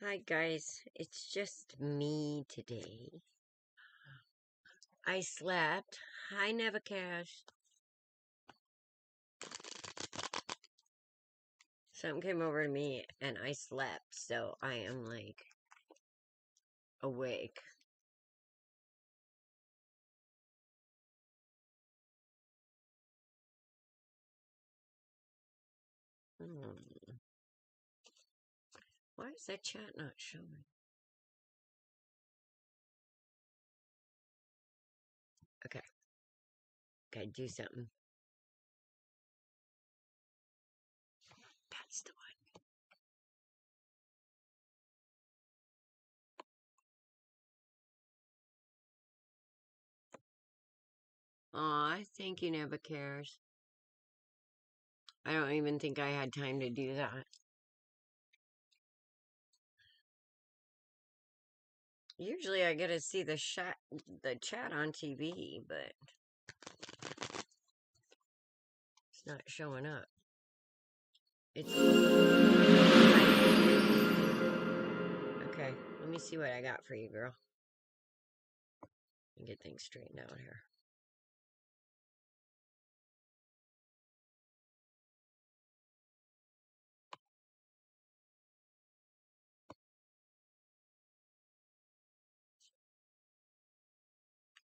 Hi guys, it's just me today. I slept. Hi Nevacash. Something came over to me and I slept, so I am like awake. Why is that chat not showing? Okay, gotta do something. That's the one. Aw, thank you, Nevacares. I don't even think I had time to do that. Usually I get to see the chat on TV, but it's not showing up. It's okay. Let me see what I got for you, girl. And get things straightened out here.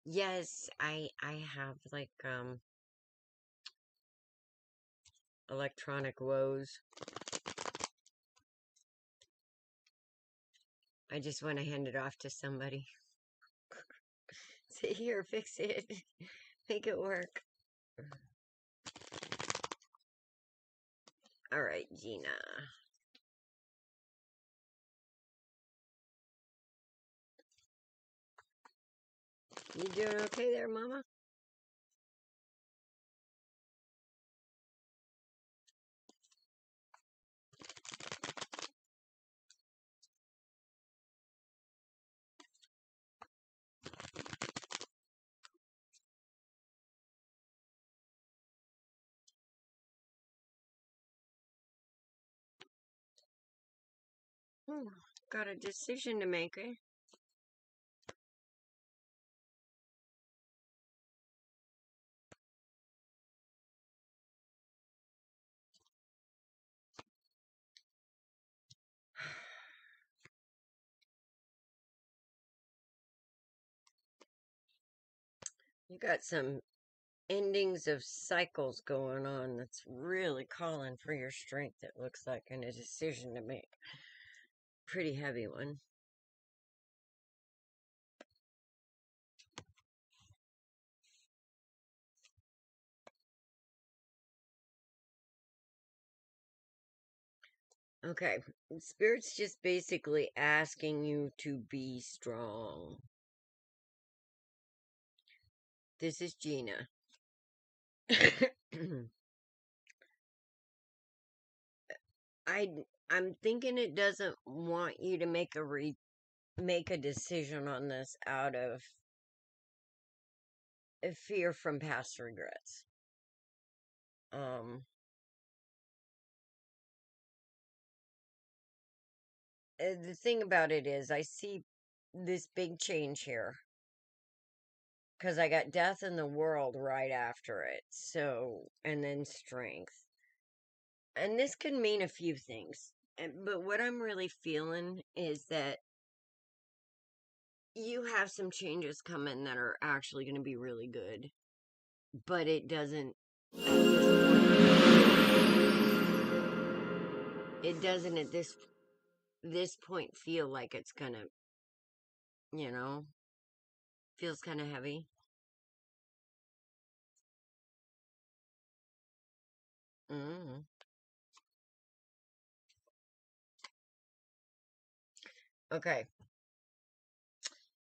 Yes, I have like electronic woes. I just want to hand it off to somebody. Say here, fix it. Make it work. All right, Gina. You doing okay there, Mama? Got a decision to make, eh? You got some endings of cycles going on that's really calling for your strength, it looks like, and a decision to make. Pretty heavy one. Okay, Spirit's just basically asking you to be strong. This is Gina. I'm thinking it doesn't want you to make a decision on this out of fear from past regrets. The thing about it is, I see this big change here because I got death in the world right after it. So, and then strength. And this can mean a few things. But what I'm really feeling is that you have some changes coming that are actually going to be really good. But it doesn't, at this point feel like it's going to, feels kind of heavy. Mm. Okay.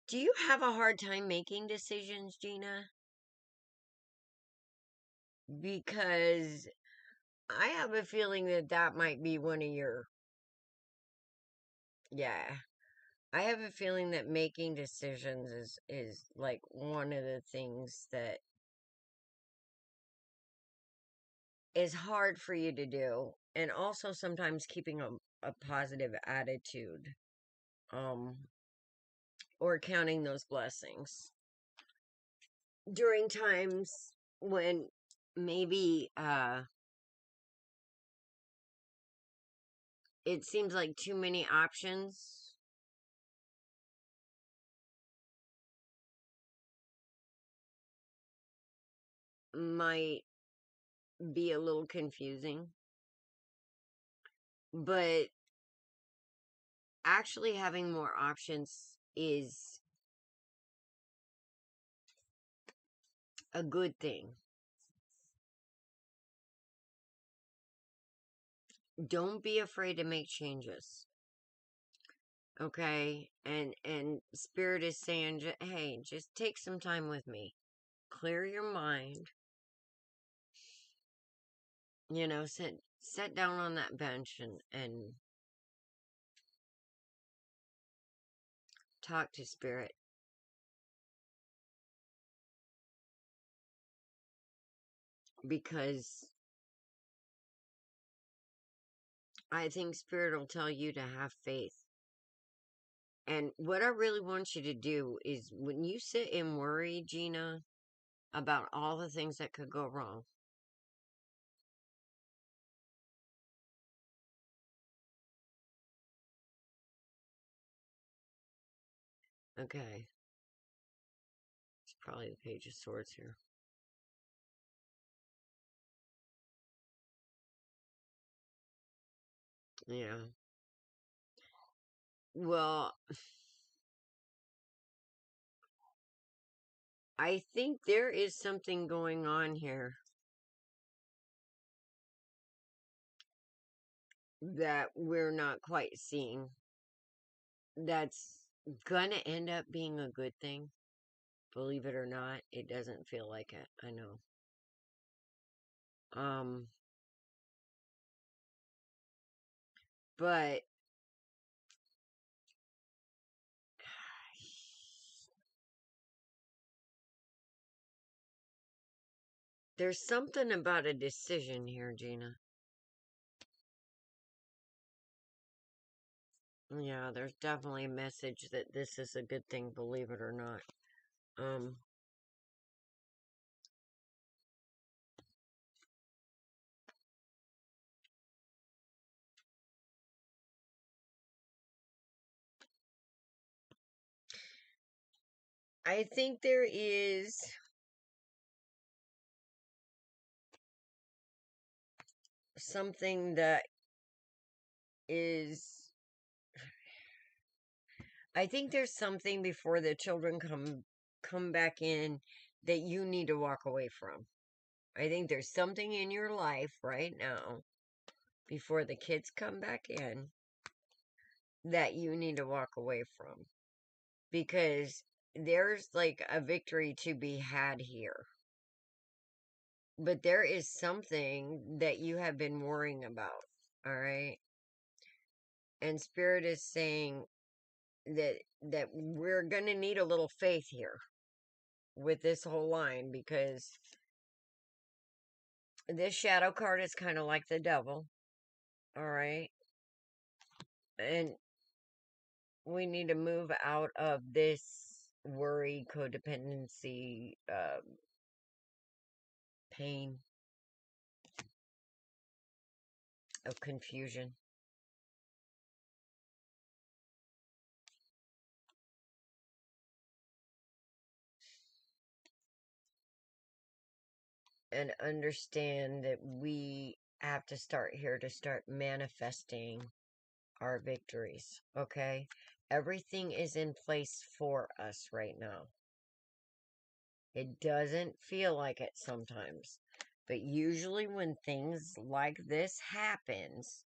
Do you have a hard time making decisions, Gina? Because I have a feeling that might be one of your. Yeah. I have a feeling that making decisions is like one of the things that is hard for you to do. And also sometimes keeping a positive attitude. um, or counting those blessings during times when maybe it seems like too many options might be a little confusing, but actually having more options is a good thing. Don't be afraid to make changes. Okay? And Spirit is saying, "Hey, just take some time with me. Clear your mind. You know, sit down on that bench and talk to Spirit, because I think Spirit will tell you to have faith. And what I really want you to do is when you sit and worry, Gina, about all the things that could go wrong, okay, it's probably the Page of Swords here. Yeah. Well, I think there is something going on here that we're not quite seeing that's gonna end up being a good thing. Believe it or not, it doesn't feel like it. I know. Um, but there's something about a decision here, Gina. Yeah, there's definitely a message that this is a good thing, believe it or not. Um, I think there is something that is. I think there's something before the children come back in that you need to walk away from. I think there's something in your life right now before the kids come back in that you need to walk away from, because there's like a victory to be had here. But there is something that you have been worrying about, all right? And Spirit is saying that we're going to need a little faith here with this whole line, because this shadow card is kind of like the devil, all right? And we need to move out of this worry, codependency, pain, of confusion. And understand that we have to start here to start manifesting our victories, okay? Everything is in place for us right now. It doesn't feel like it sometimes, but usually when things like this happens,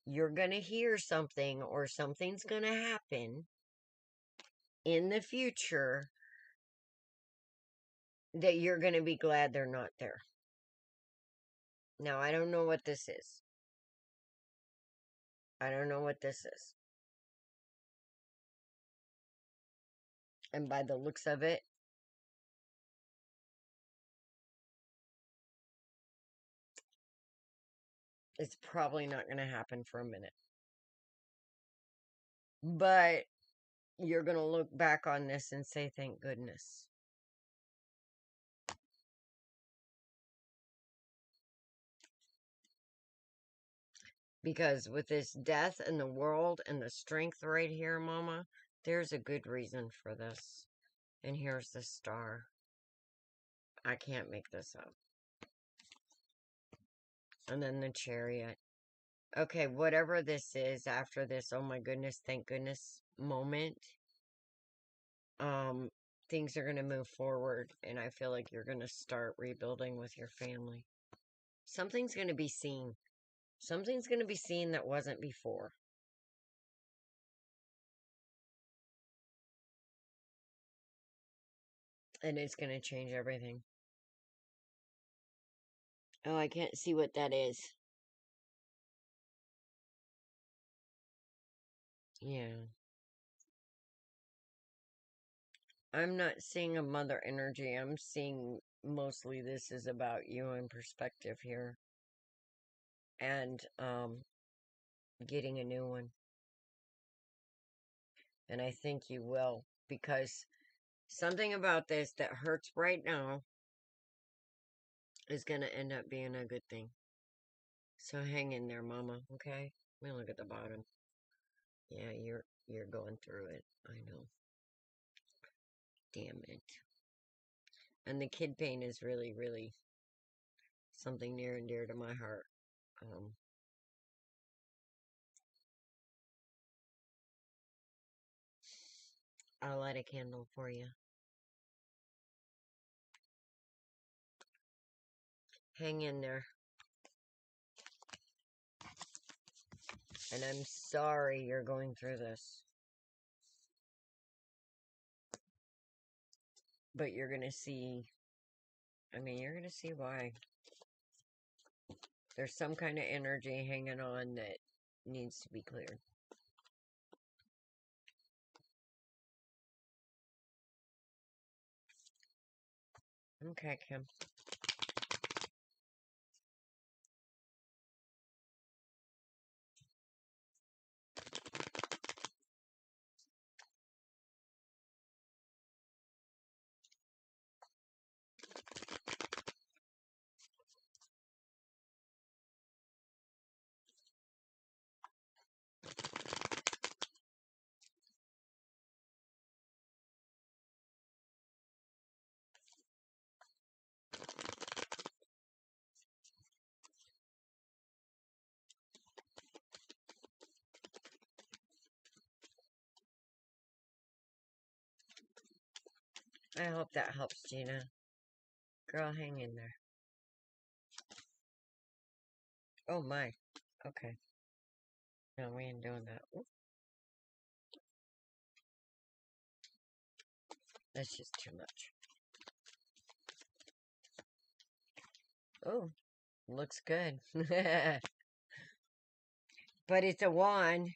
you're going to hear something or something's going to happen in the future that you're going to be glad they're not there. Now, I don't know what this is. I don't know what this is. And by the looks of it, it's probably not going to happen for a minute. But you're going to look back on this and say, thank goodness. Because with this death in the world and the strength right here, Mama, there's a good reason for this. And here's the star. I can't make this up. And then the chariot. Okay, whatever this is after this, oh my goodness, thank goodness moment, things are going to move forward. And I feel like you're going to start rebuilding with your family. Something's going to be seen. Something's going to be seen that wasn't before. And it's going to change everything. Oh, I can't see what that is. Yeah. I'm not seeing a mother energy. I'm seeing mostly this is about you in perspective here. And, getting a new one. And I think you will. Because something about this that hurts right now is going to end up being a good thing. So hang in there, Mama, okay? Let me look at the bottom. Yeah, you're going through it. I know. Damn it. And the kid pain is really, really something near and dear to my heart. I'll light a candle for you. Hang in there. And I'm sorry you're going through this. But you're going to see, you're going to see why. There's some kind of energy hanging on that needs to be cleared. Okay, Kim. I hope that helps, Gina. Girl, hang in there. Oh, my. Okay. No, we ain't doing that. Ooh. That's just too much. Oh, looks good. But it's a wand.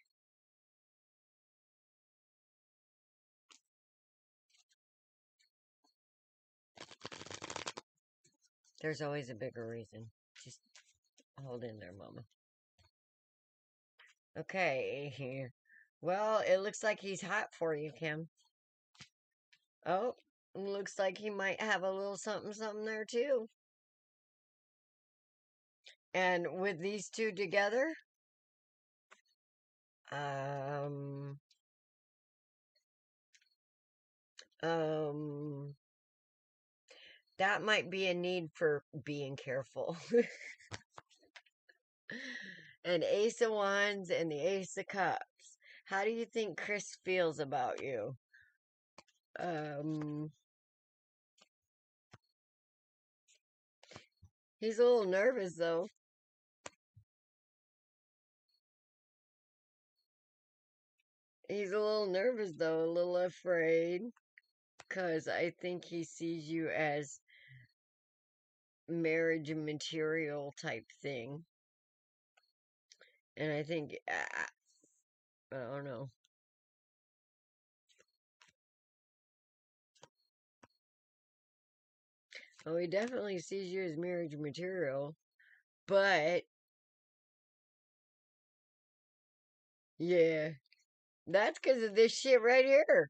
There's always a bigger reason. Just hold in there, Mama. Okay. Well, it looks like he's hot for you, Kim. Oh, looks like he might have a little something something there, too. And with these two together, um, um, that might be a need for being careful. And Ace of Wands and the Ace of Cups. How do you think Chris feels about you? He's a little nervous, though. He's a little nervous, though, a little afraid. Because I think he sees you as marriage material type thing. And I think, I don't know. Oh, he definitely sees you as marriage material. But, yeah. That's because of this shit right here.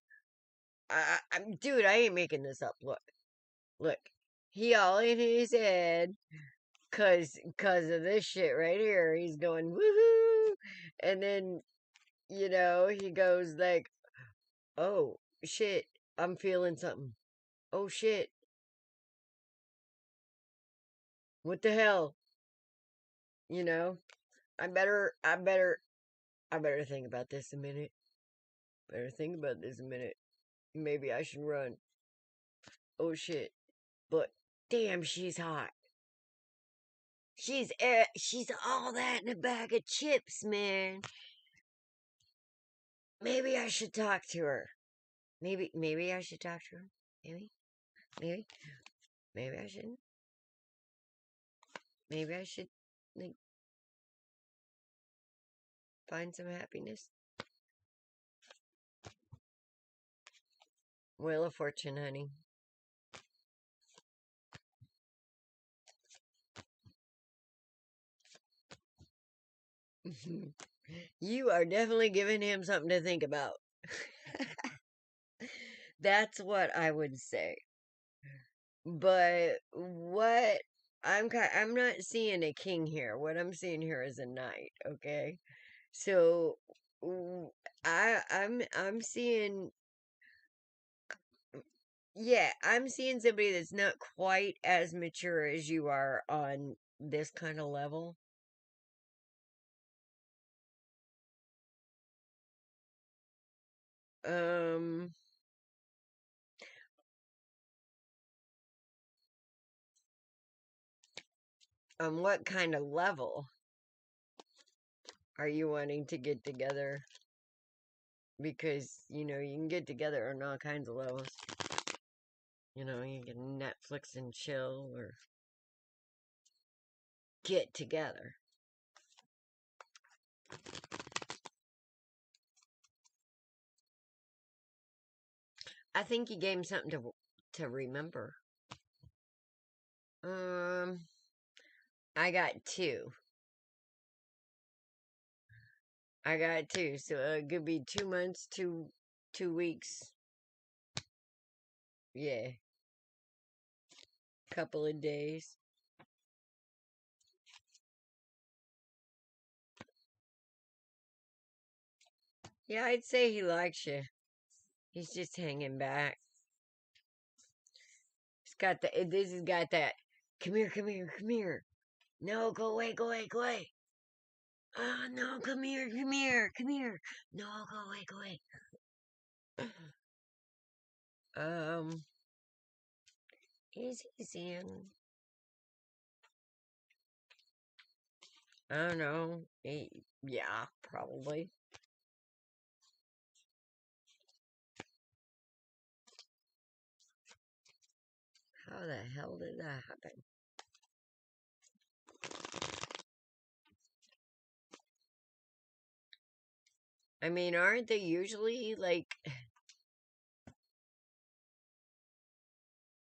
Dude, I ain't making this up. Look. He all in his head, cause of this shit right here. He's going woohoo, and then he goes like, oh shit, I'm feeling something. Oh shit, what the hell? You know, I better think about this a minute. Better think about this a minute. Maybe I should run. Oh shit. But damn, she's hot. She's all that in a bag of chips, man. Maybe I should talk to her. Maybe I should talk to her. Maybe, maybe, maybe I shouldn't. Maybe I should like find some happiness. Wheel of Fortune, honey. You are definitely giving him something to think about. That's what I would say. But what I'm not seeing a king here. What I'm seeing here is a knight, okay? So I'm seeing, yeah, I'm seeing somebody that's not quite as mature as you are on this kind of level. Um on what kind of level are you wanting to get together? Because, you can get together on all kinds of levels. You can Netflix and chill or get together. I think you gave him something to remember. Um, I got two. I got two, so it could be 2 months, 2 weeks. Yeah, couple of days. Yeah, I'd say he likes you. He's just hanging back. He's got this has got that. Come here, come here, come here. No, go away, go away, go away. Oh no, come here, come here, come here. No, go away, go away. Um, is he seeing? I don't know. Yeah, probably. How the hell did that happen? I mean, aren't they usually like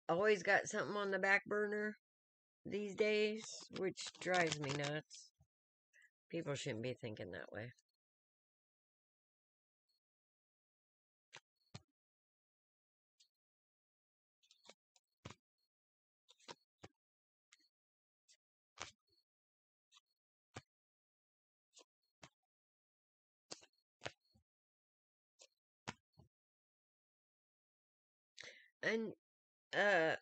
always got something on the back burner these days? Which drives me nuts. People shouldn't be thinking that way. And, uh,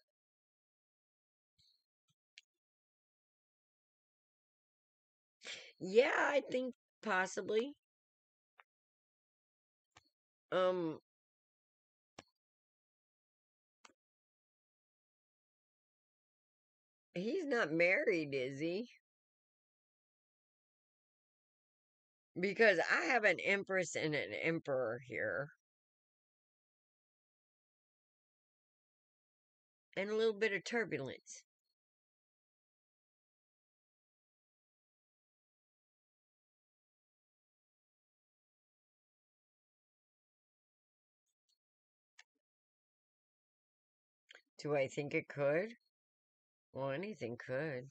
yeah, I think possibly. Um, he's not married, is he? Because I have an empress and an emperor here. And a little bit of turbulence. Do I think it could? Well, anything could.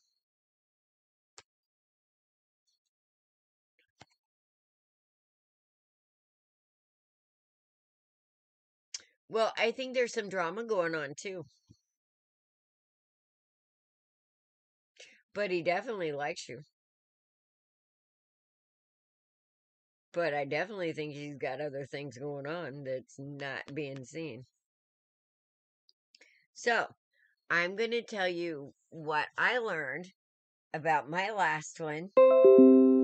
Well, I think there's some drama going on too. But he definitely likes you. But I definitely think he's got other things going on that's not being seen. So, I'm going to tell you what I learned about my last one.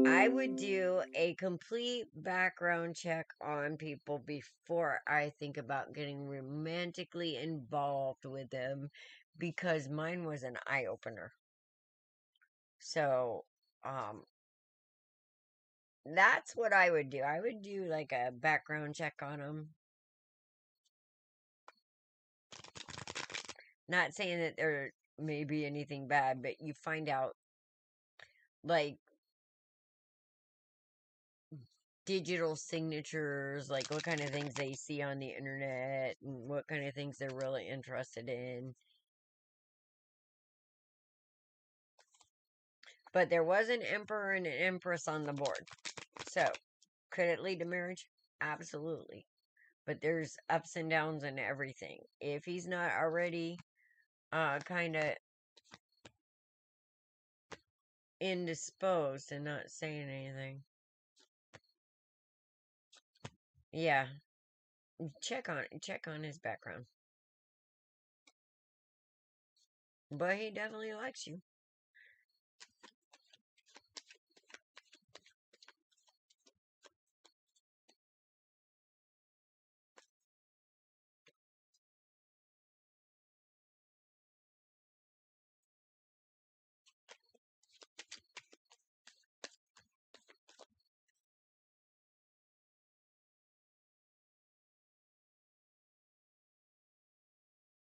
I would do a complete background check on people before I think about getting romantically involved with them because mine was an eye opener. So, um, that's what I would do. I would do like a background check on them. Not saying that there may be anything bad, but you find out like digital signatures, like what kind of things they see on the internet and what kind of things they're really interested in. But there was an emperor and an empress on the board. So, could it lead to marriage? Absolutely. But there's ups and downs and everything. If he's not already kind of indisposed and not saying anything. Yeah, check on his background. But he definitely likes you.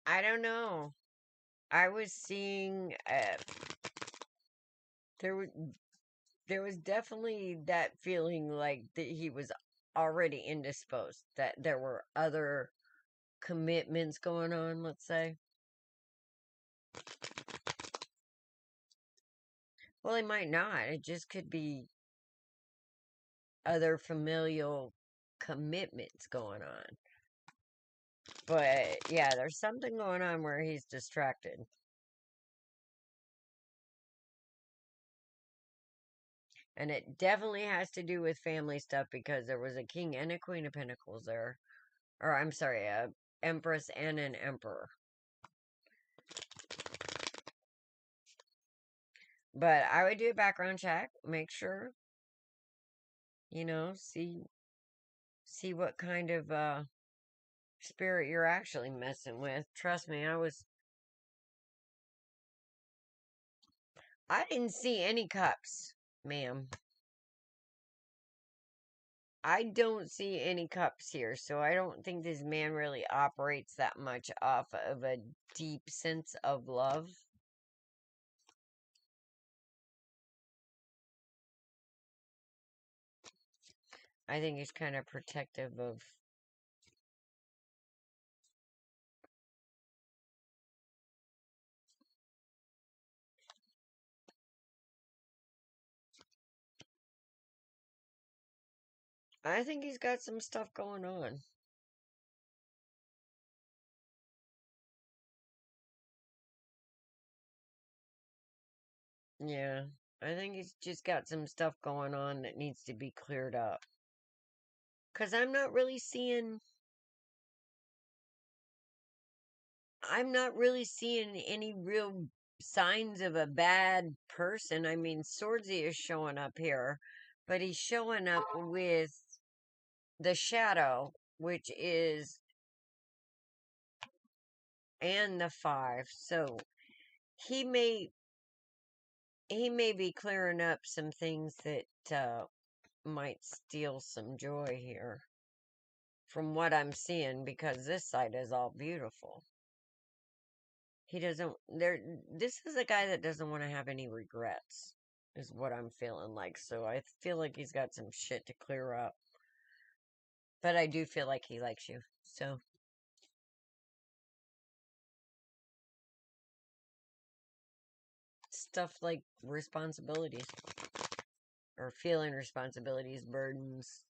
I don't know. I was seeing there was there was definitely that feeling like that he was already indisposed, that there were other commitments going on, let's say. Well, he might not. It just could be other familial commitments going on. But yeah, there's something going on where he's distracted. And it definitely has to do with family stuff because there was a king and a queen of pentacles there. Or I'm sorry, a empress and an emperor. But I would do a background check, make sure, see what kind of spirit you're actually messing with. Trust me, I didn't see any cups, ma'am. I don't see any cups here, so I don't think this man really operates that much off of a deep sense of love. I think he's kind of protective of. I think he's got some stuff going on. Yeah, I think he's just got some stuff going on that needs to be cleared up. Because I'm not really seeing any real signs of a bad person. I mean, Swordsy is showing up here, but he's showing up with the shadow, which is, and the five. So he may, he may be clearing up some things that, might steal some joy here. From what I'm seeing, because this side is all beautiful. He doesn't there This is a guy that doesn't want to have any regrets is what I'm feeling like. So I feel like he's got some shit to clear up. But I do feel like he likes you. So stuff like responsibilities or feeling responsibilities, burdens.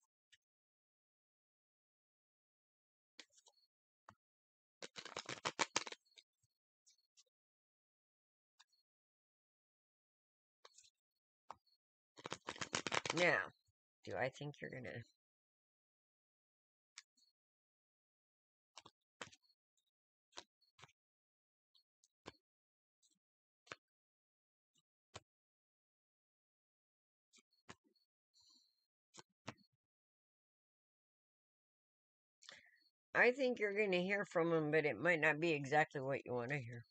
Now, do I think you're gonna... I think you're gonna hear from him, but it might not be exactly what you want to hear.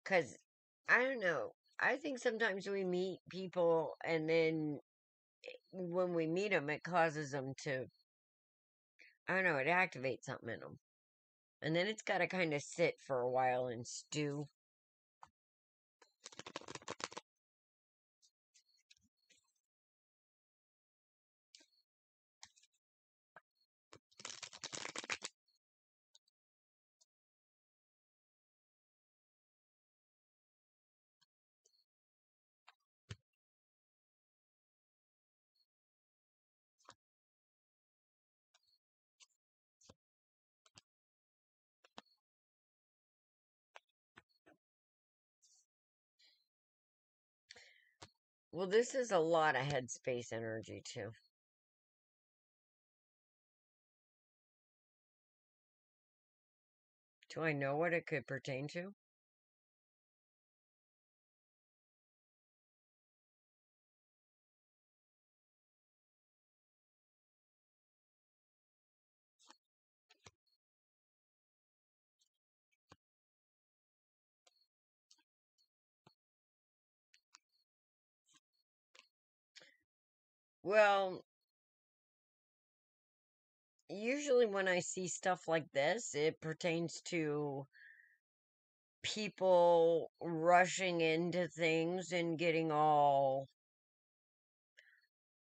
Because, I don't know. I think sometimes we meet people and then when we meet them, it causes them to, I don't know, it activates something in them. And then it's got to kind of sit for a while and stew. Well, this is a lot of headspace energy, too. Do I know what it could pertain to? Well, usually when I see stuff like this, it pertains to people rushing into things and getting all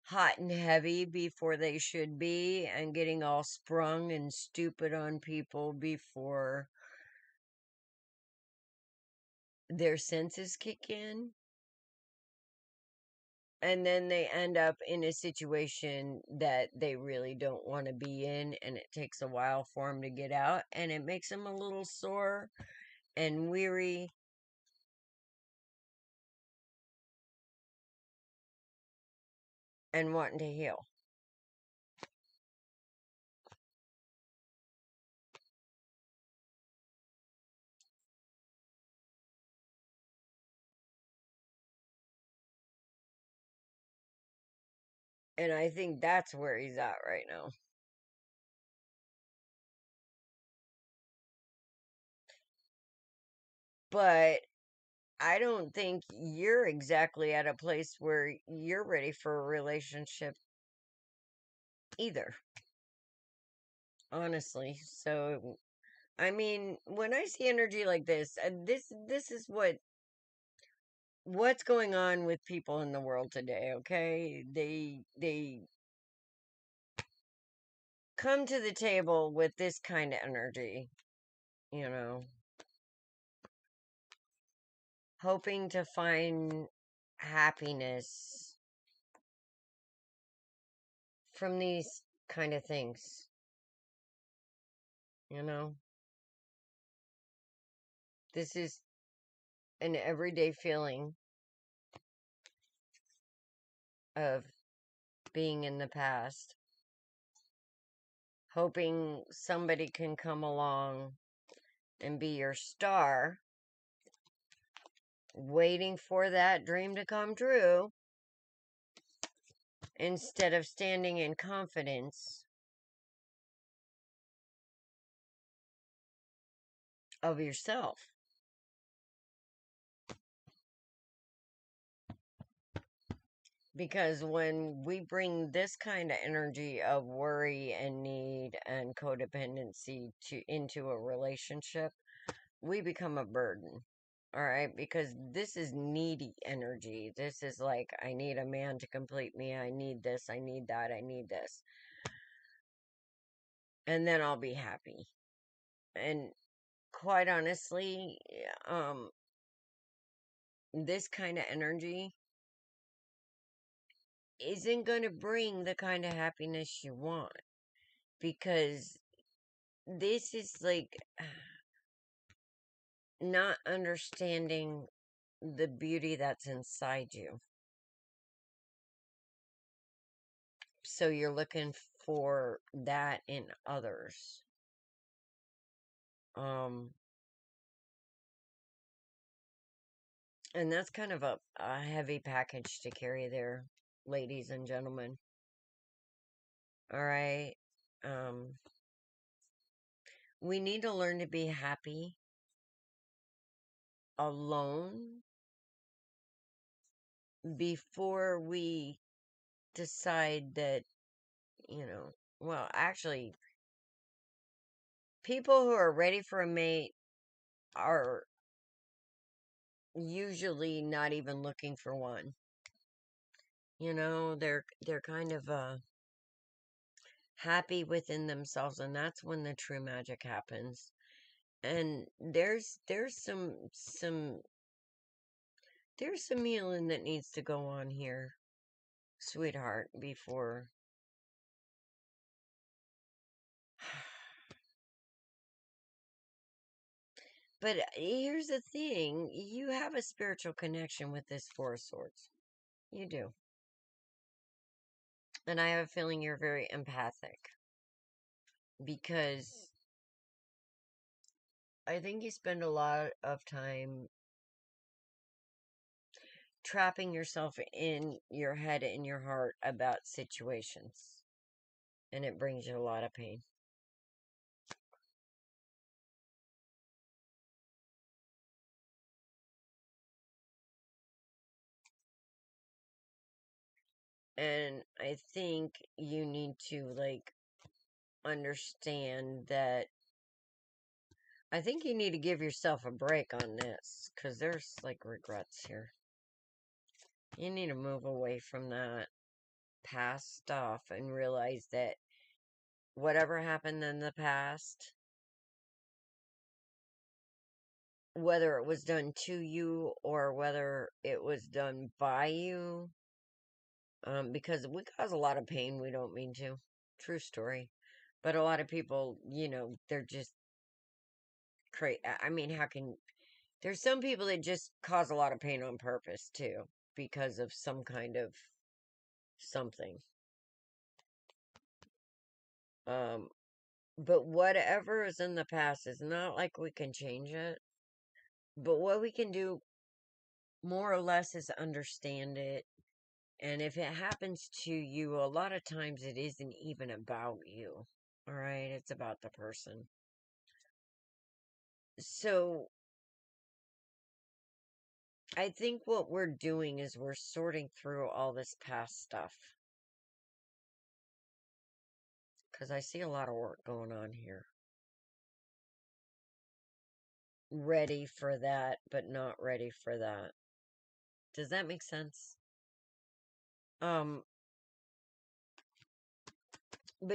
hot and heavy before they should be, and getting all sprung and stupid on people before their senses kick in. And then they end up in a situation that they really don't want to be in, and it takes a while for them to get out, and it makes them a little sore and weary and wanting to heal. And I think that's where he's at right now. But I don't think you're exactly at a place where you're ready for a relationship either, honestly. So, I mean, when I see energy like this, this is what's going on with people in the world today, okay? They come to the table with this kind of energy, you know, hoping to find happiness from these kind of things, you know? This is an everyday feeling of being in the past, hoping somebody can come along and be your star, waiting for that dream to come true instead of standing in confidence of yourself. Because when we bring this kind of energy of worry and need and codependency into a relationship, we become a burden. All right, because this is needy energy. This is like, I need a man to complete me. I need this. I need that. I need this. And then I'll be happy. And quite honestly, um, this kind of energy isn't going to bring the kind of happiness you want, because this is like not understanding the beauty that's inside you. So you're looking for that in others. And that's kind of a heavy package to carry there, ladies and gentlemen. All right. We need to learn to be happy alone before we decide that, well, actually, people who are ready for a mate are usually not even looking for one. They're kind of happy within themselves, and that's when the true magic happens. And there's some healing that needs to go on here, sweetheart, before. But here's the thing, you have a spiritual connection with this Four of Swords. You do. And I have a feeling you're very empathic, because I think you spend a lot of time trapping yourself in your head and your heart about situations, and it brings you a lot of pain. And I think you need to, like, understand that. I think you need to give yourself a break on this, because there's, like, regrets here. You need to move away from that past stuff and realize that whatever happened in the past, whether it was done to you or whether it was done by you, because we cause a lot of pain we don't mean to. True story. But a lot of people, they're just crazy. I mean, there's some people that just cause a lot of pain on purpose too, because of some kind of something. But whatever is in the past is not like we can change it. But what we can do more or less is understand it. And if it happens to you, a lot of times it isn't even about you. All right? It's about the person. So I think what we're doing is we're sorting through all this past stuff. Because I see a lot of work going on here. Ready for that, but not ready for that. Does that make sense? But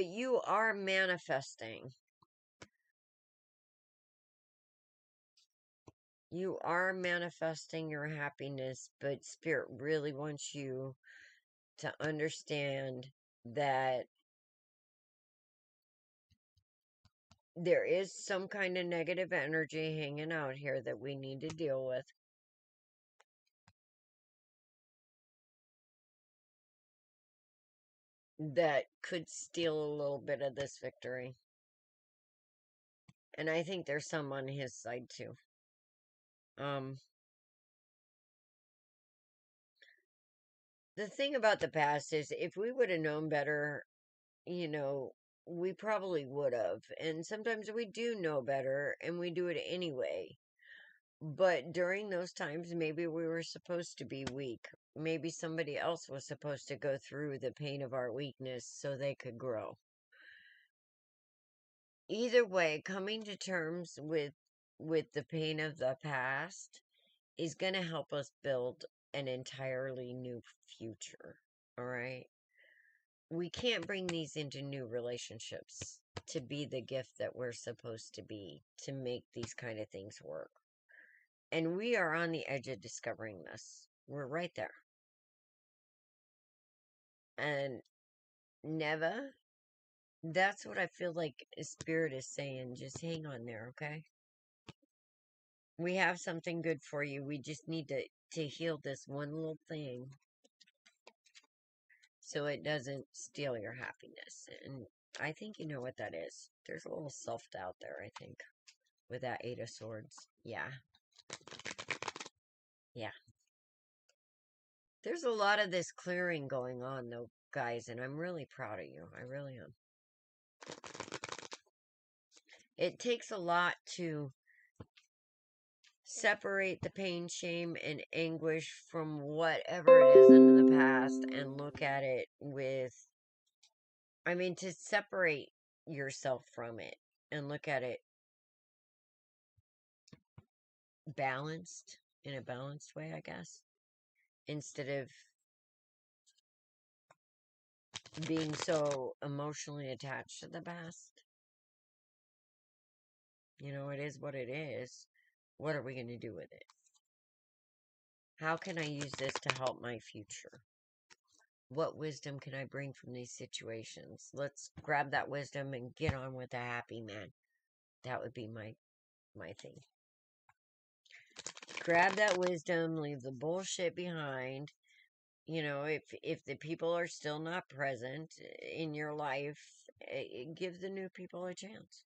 you are manifesting. You are manifesting your happiness, but Spirit really wants you to understand that there is some kind of negative energy hanging out here that we need to deal with. That could steal a little bit of this victory. And I think there's some on his side too. The thing about the past is, if we would have known better, we probably would have. And sometimes we do know better and we do it anyway. But during those times, maybe we were supposed to be weak. Maybe somebody else was supposed to go through the pain of our weakness so they could grow. Either way, coming to terms with the pain of the past is going to help us build an entirely new future. All right? We can't bring these into new relationships to be the gift that we're supposed to be, to make these kind of things work. And we are on the edge of discovering this. We're right there. And never. That's what I feel like Spirit is saying. Just hang on there, okay? We have something good for you. We just need to heal this one little thing so it doesn't steal your happiness. And I think you know what that is. There's a little self-doubt there, I think, with that Eight of Swords. Yeah. Yeah. There's a lot of this clearing going on, though, guys, and I'm really proud of you. I really am. It takes a lot to separate the pain, shame, and anguish from whatever it is in the past and look at it with, I mean, to separate yourself from it and look at it balanced, in a balanced way, I guess, instead of being so emotionally attached to the past. You know, it is what it is. What are we going to do with it? How can I use this to help my future? What wisdom can I bring from these situations? Let's grab that wisdom and get on with the happy man. That would be my thing. Grab that wisdom, leave the bullshit behind. You know, if the people are still not present in your life, give the new people a chance.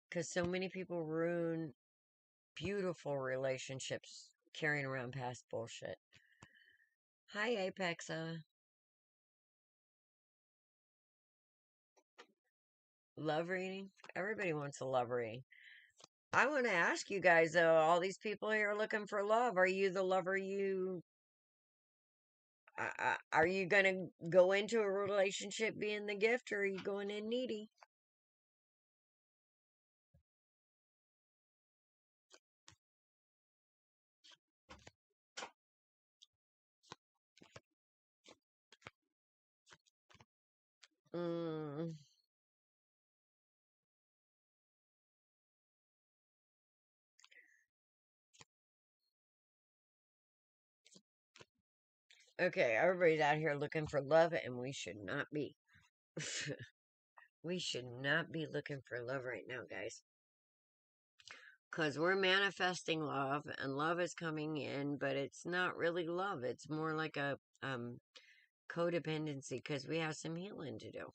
Because so many people ruin beautiful relationships carrying around past bullshit. Hi, Apexa. Love reading? Everybody wants a love reading. I want to ask you guys, though, all these people here are looking for love. Are you the lover you... are you going to go into a relationship being the gift, or are you going in needy? Mm. Okay, everybody's out here looking for love, and we should not be. We should not be looking for love right now, guys. Because we're manifesting love, and love is coming in, but it's not really love. It's more like a codependency, because we have some healing to do.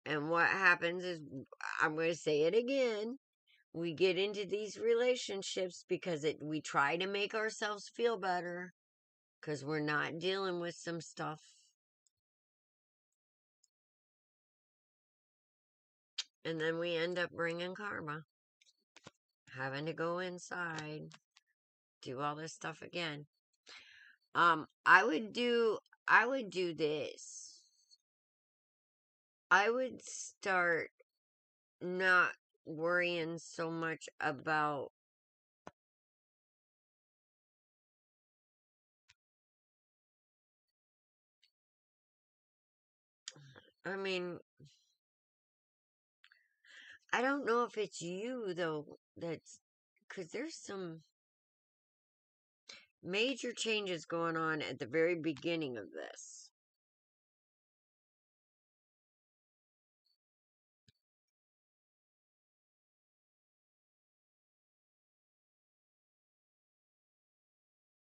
And what happens is, I'm going to say it again, we get into these relationships because we try to make ourselves feel better, because we're not dealing with some stuff. And then we end up bringing karma. Having to go inside, do all this stuff again. I would do this. I would start not worrying so much about, I mean, I don't know if it's you, though, that's, because there's some major changes going on at the very beginning of this.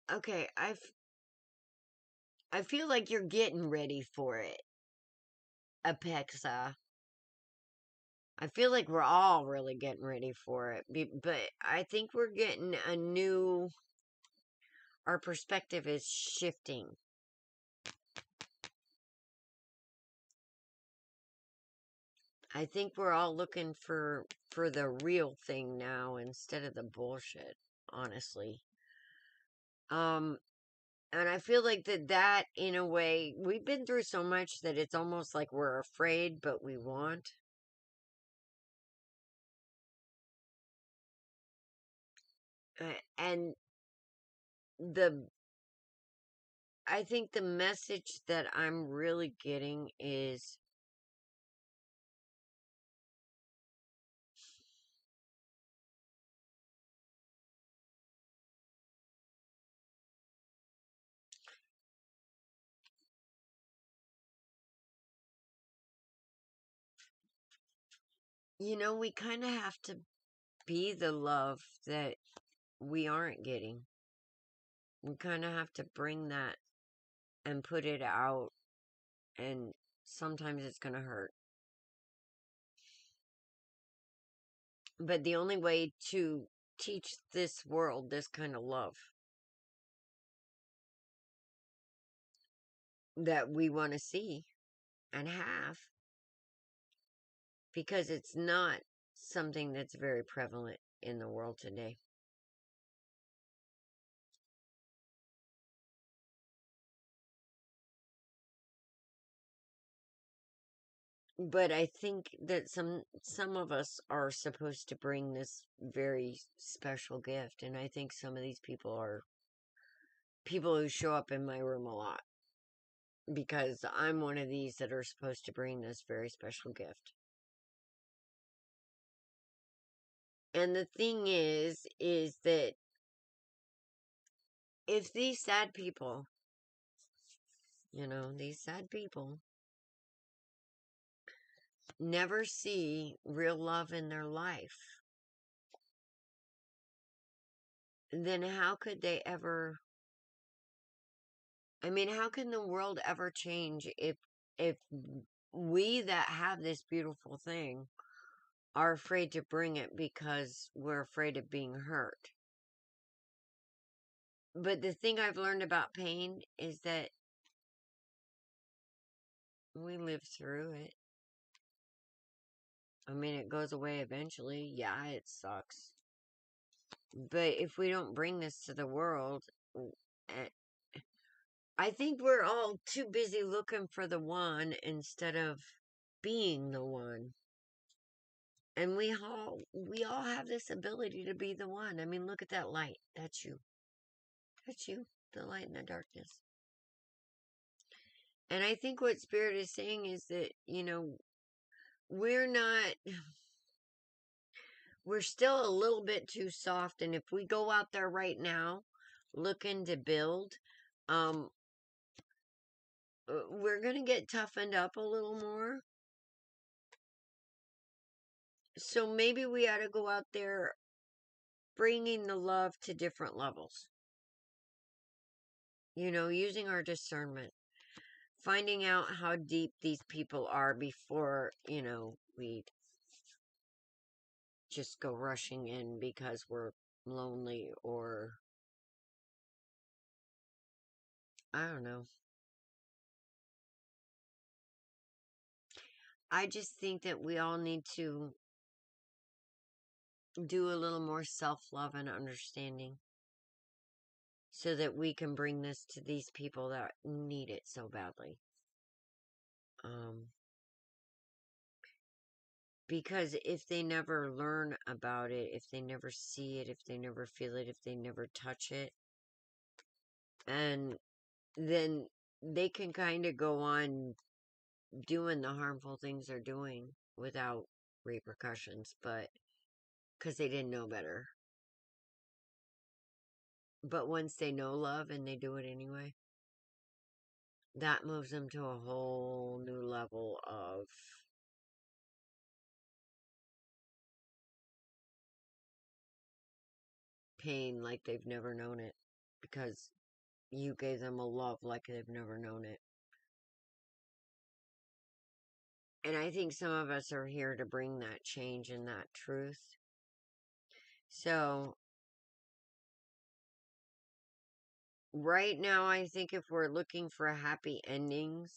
Okay, I feel like you're getting ready for it, Apexa. I feel like we're all really getting ready for it, but I think we're getting our perspective is shifting. I think we're all looking for the real thing now instead of the bullshit, honestly. Um, and I feel like that in a way, we've been through so much that it's almost like we're afraid, but we want. And the I think the message that I'm really getting is, We kind of have to be the love that we aren't getting. We kind of have to bring that and put it out, and sometimes it's going to hurt. But the only way to teach this world this kind of love that we want to see and have, because it's not something that's very prevalent in the world today. But I think that some of us are supposed to bring this very special gift, and I think some of these people are people who show up in my room a lot, because I'm one of these that are supposed to bring this very special gift. And the thing is that if these sad people, these sad people never see real love in their life, then how could they ever, how can the world ever change if we that have this beautiful thing are afraid to bring it because we're afraid of being hurt? But the thing I've learned about pain is that we live through it. It goes away eventually. Yeah, it sucks. But if we don't bring this to the world, eh, I think we're all too busy looking for the one instead of being the one. And we all have this ability to be the one. Look at that light. That's you. That's you. The light in the darkness. And I think what Spirit is saying is that, we're not, we're still a little bit too soft. And if we go out there right now looking to build, um, we're going to get toughened up a little more. So maybe we ought to go out there bringing the love to different levels. Using our discernment, finding out how deep these people are before, we just go rushing in because we're lonely, or I don't know. I just think that we all need to do a little more self-love and understanding so that we can bring this to these people that need it so badly. Because if they never learn about it, if they never see it, if they never feel it, if they never touch it, and then they can kind of go on doing the harmful things they're doing without repercussions, but because they didn't know better. But once they know love and they do it anyway, that moves them to a whole new level of pain like they've never known it, because you gave them a love like they've never known it. And I think some of us are here to bring that change and that truth. So, right now, I think if we're looking for happy endings,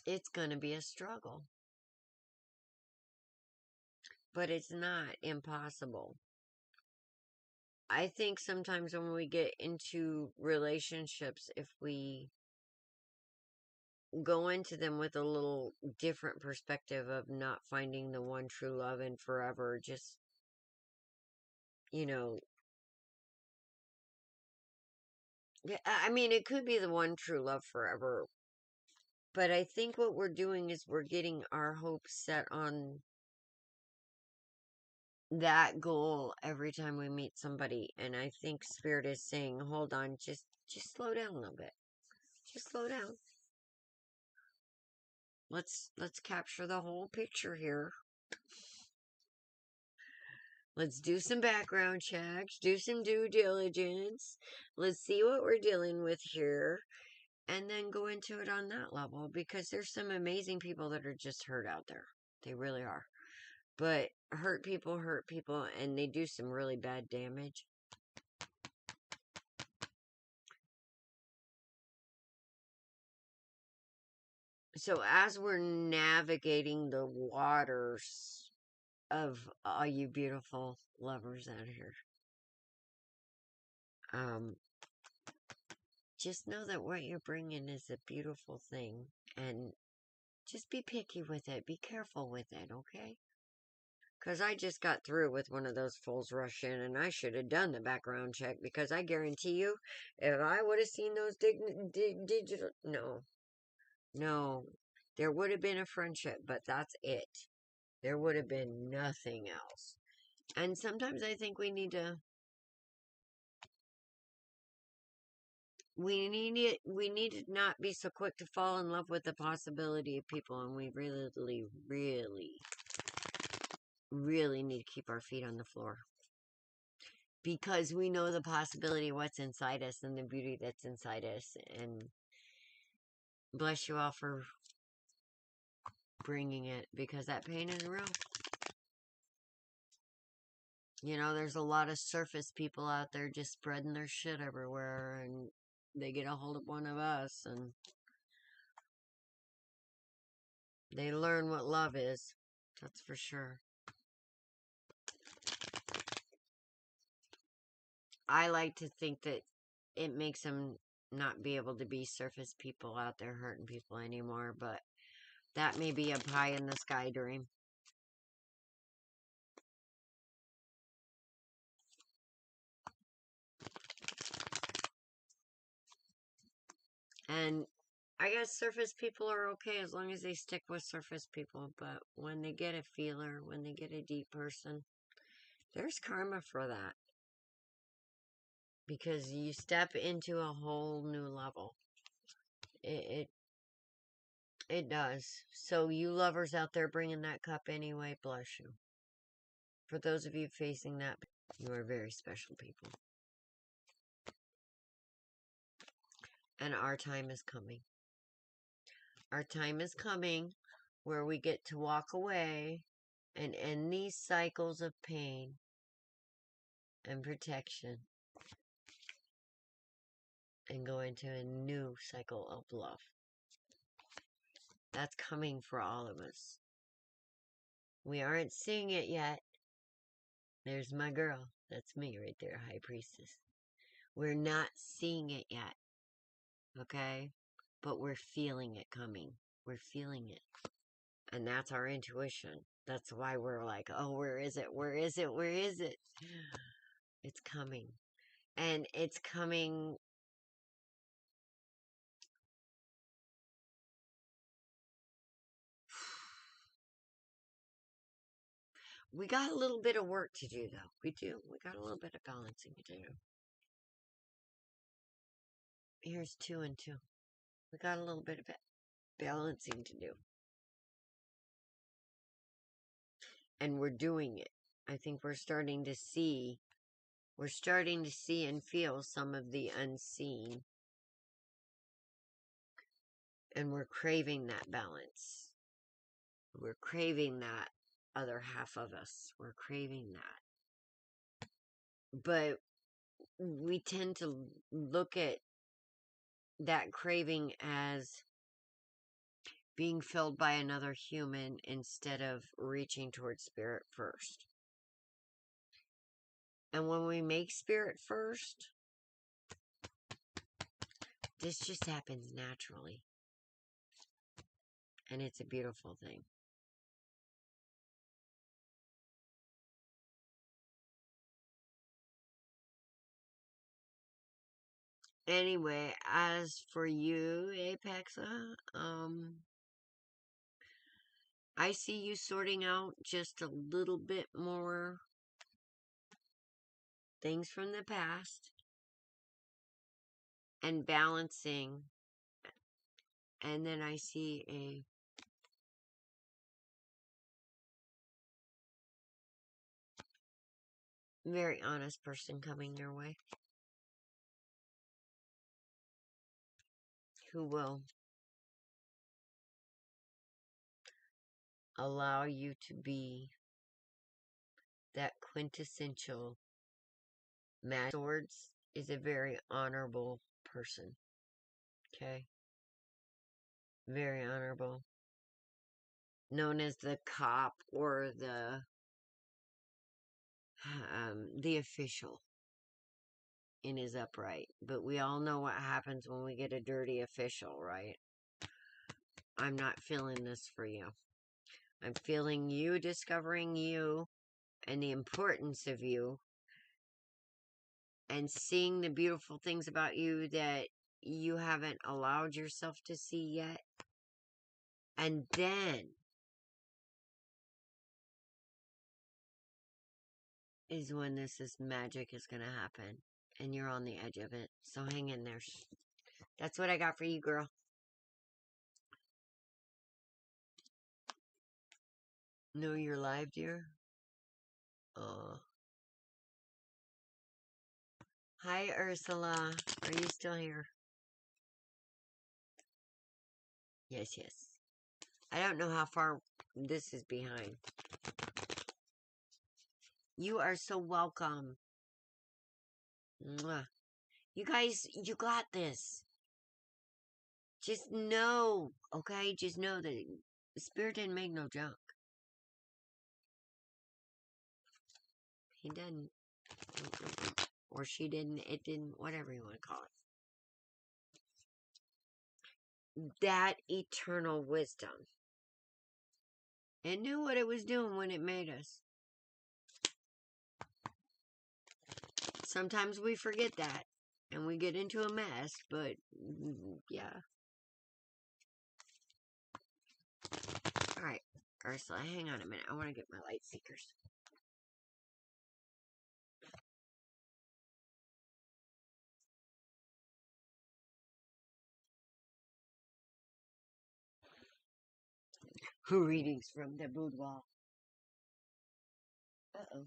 it's going to be a struggle. But it's not impossible. I think sometimes when we get into relationships, if we go into them with a little different perspective of not finding the one true love and forever, just, you know, it could be the one true love forever, but I think what we're doing is we're getting our hopes set on that goal every time we meet somebody. And I think Spirit is saying, hold on, just slow down a little bit. Just slow down. let's capture the whole picture here. Let's do some background checks, do some due diligence. Let's see what we're dealing with here, and then go into it on that level, because there's some amazing people that are just hurt out there. They really are. But hurt people, and they do some really bad damage. So as we're navigating the waters of all you beautiful lovers out here, just know that what you're bringing is a beautiful thing, and just be picky with it. Be careful with it, okay? Because I just got through with one of those fools rush in, and I should have done the background check, because I guarantee you, if I would have seen those digital... No. There would have been a friendship, but that's it. There would have been nothing else. And sometimes I think we need to... We need to not be so quick to fall in love with the possibility of people, and we really, really need to keep our feet on the floor. Because we know the possibility of what's inside us and the beauty that's inside us. And bless you all for bringing it, because that pain is real. You know, there's a lot of surface people out there just spreading their shit everywhere, and they get a hold of one of us, and they learn what love is. That's for sure. I like to think that it makes them not be able to be surface people out there hurting people anymore, but that may be a pie in the sky dream. And I guess surface people are okay as long as they stick with surface people, but when they get a feeler, when they get a deep person, there's karma for that. Because you step into a whole new level. It does. So you lovers out there bringing that cup anyway, bless you. For those of you facing that, you are very special people. And our time is coming. Our time is coming where we get to walk away and end these cycles of pain and protection and go into a new cycle of love. That's coming for all of us. We aren't seeing it yet. There's my girl. That's me right there, High Priestess. We're not seeing it yet. Okay? But we're feeling it coming. We're feeling it. And that's our intuition. That's why we're like, oh, where is it? Where is it? Where is it? It's coming. And it's coming. We got a little bit of work to do, though. We do. We got a little bit of balancing to do. Here's 2 and 2. We got a little bit of balancing to do. And we're doing it. I think we're starting to see and feel some of the unseen. And we're craving that balance. We're craving that other half of us. We're craving that. But we tend to look at that craving as being filled by another human instead of reaching towards spirit first. And when we make spirit first, this just happens naturally. And it's a beautiful thing. Anyway, as for you, Apexa, I see you sorting out just a little bit more things from the past and balancing. And then I see a Very honest person coming your way. Who will allow you to be that quintessential Master Swords is a very honorable person. Okay? Very honorable. Known as the cop or the official in his upright. But we all know what happens when we get a dirty official, right? I'm not feeling this for you. I'm feeling you discovering you and the importance of you and seeing the beautiful things about you that you haven't allowed yourself to see yet. And then is when this magic is going to happen. And you're on the edge of it. So hang in there. That's what I got for you, girl. No, you're live, dear? Oh. Hi, Ursula. Are you still here? Yes, yes. I don't know how far this is behind. You are so welcome. Mwah. You guys, you got this. Just know, okay? Just know that the Spirit didn't make no junk. He didn't. Or she didn't, it didn't, whatever you want to call it. That eternal wisdom. It knew what it was doing when it made us. Sometimes we forget that. And we get into a mess, but yeah. Alright, Ursula, hang on a minute. I want to get my light seekers. Readings from the boudoir. Uh-oh.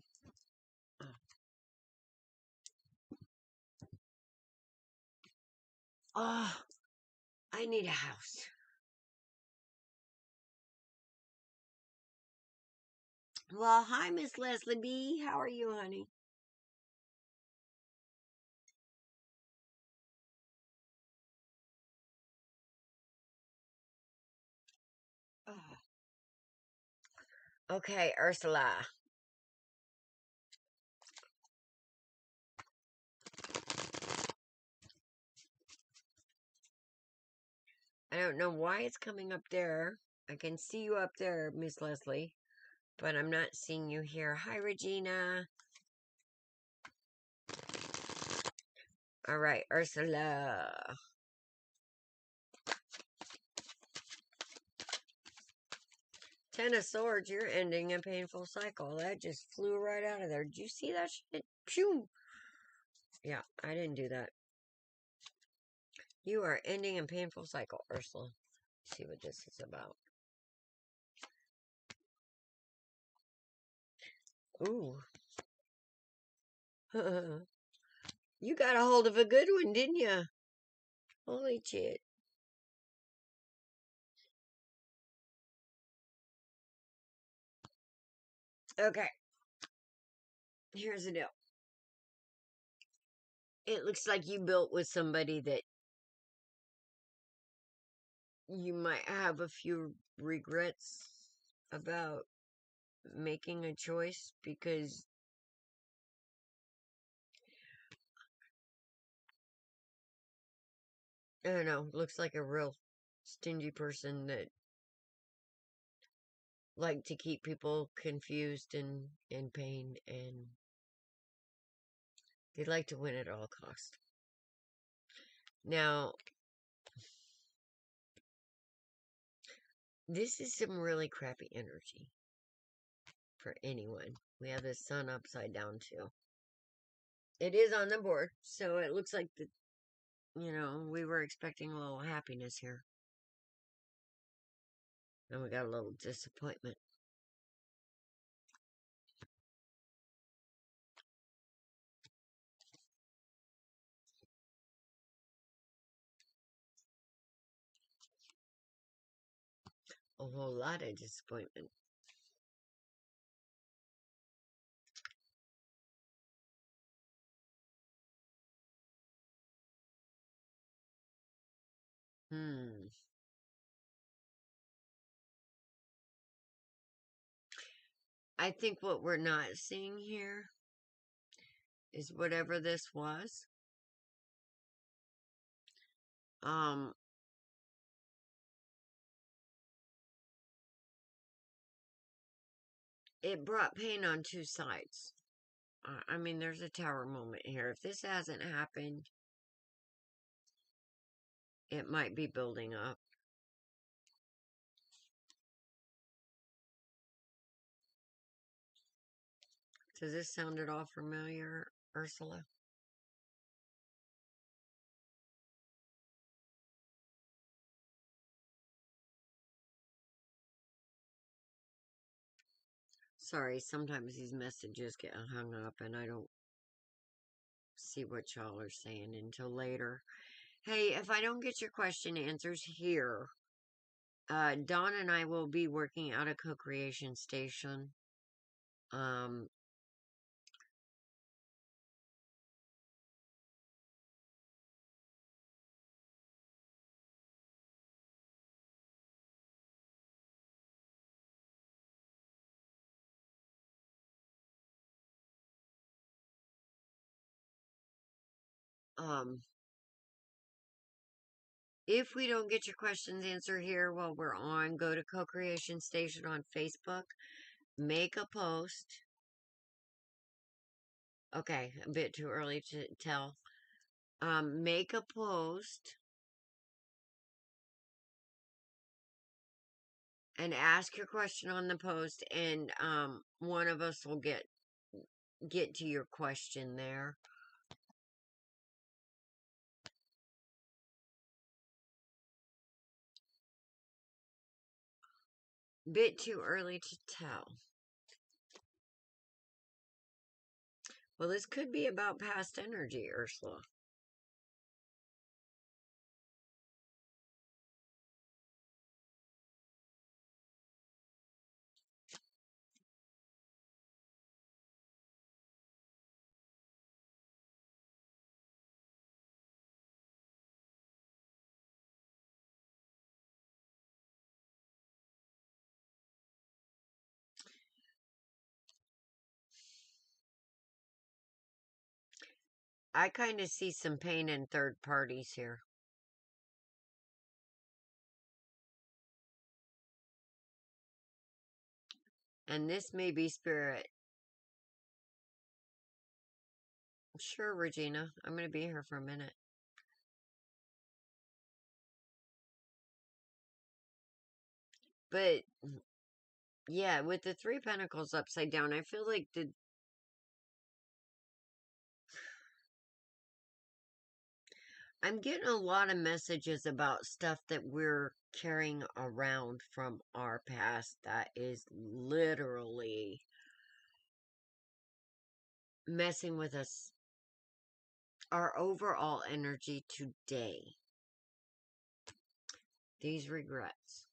Oh, I need a house. Well, hi, Miss Leslie B. How are you, honey? Oh. Okay, Ursula. I don't know why it's coming up there. I can see you up there, Miss Leslie, but I'm not seeing you here. Hi, Regina. All right, Ursula. Ten of Swords, you're ending a painful cycle. That just flew right out of there. Did you see that shit? Phew. Yeah, I didn't do that. You are ending a painful cycle, Ursula. Let's see what this is about. Ooh. You got a hold of a good one, didn't you? Holy shit. Okay. Here's the deal. It looks like you built with somebody that you might have a few regrets about making a choice because I don't know, looks like a real stingy person that like to keep people confused and in pain, and they like to win at all cost. Now, this is some really crappy energy for anyone. We have the sun upside down too. It is on the board, so it looks like we were expecting a little happiness here. And we got a little disappointment. a whole lot of disappointment. Hmm. I think what we're not seeing here is whatever this was. Um, it brought pain on two sides. I mean, there's a tower moment here. If this hasn't happened, it might be building up. Does this sound at all familiar, Ursula? Sorry, sometimes these messages get hung up and I don't see what y'all are saying until later. Hey, if I don't get your question answers here, Dawn and I will be working out a co-creation station. Um, um, if we don't get your questions answered here while we're on, go to Co-Creation Station on Facebook, make a post. Okay, a bit too early to tell. Make a post and ask your question on the post, and one of us will get to your question there. Bit too early to tell. Well, this could be about past energy, Ursula. I kind of see some pain in third parties here. And this may be spirit. Sure, Regina. I'm going to be here for a minute. But, yeah, with the Three Pentacles upside down, I feel like I'm getting a lot of messages about stuff that we're carrying around from our past that is literally messing with us, our overall energy today. These regrets.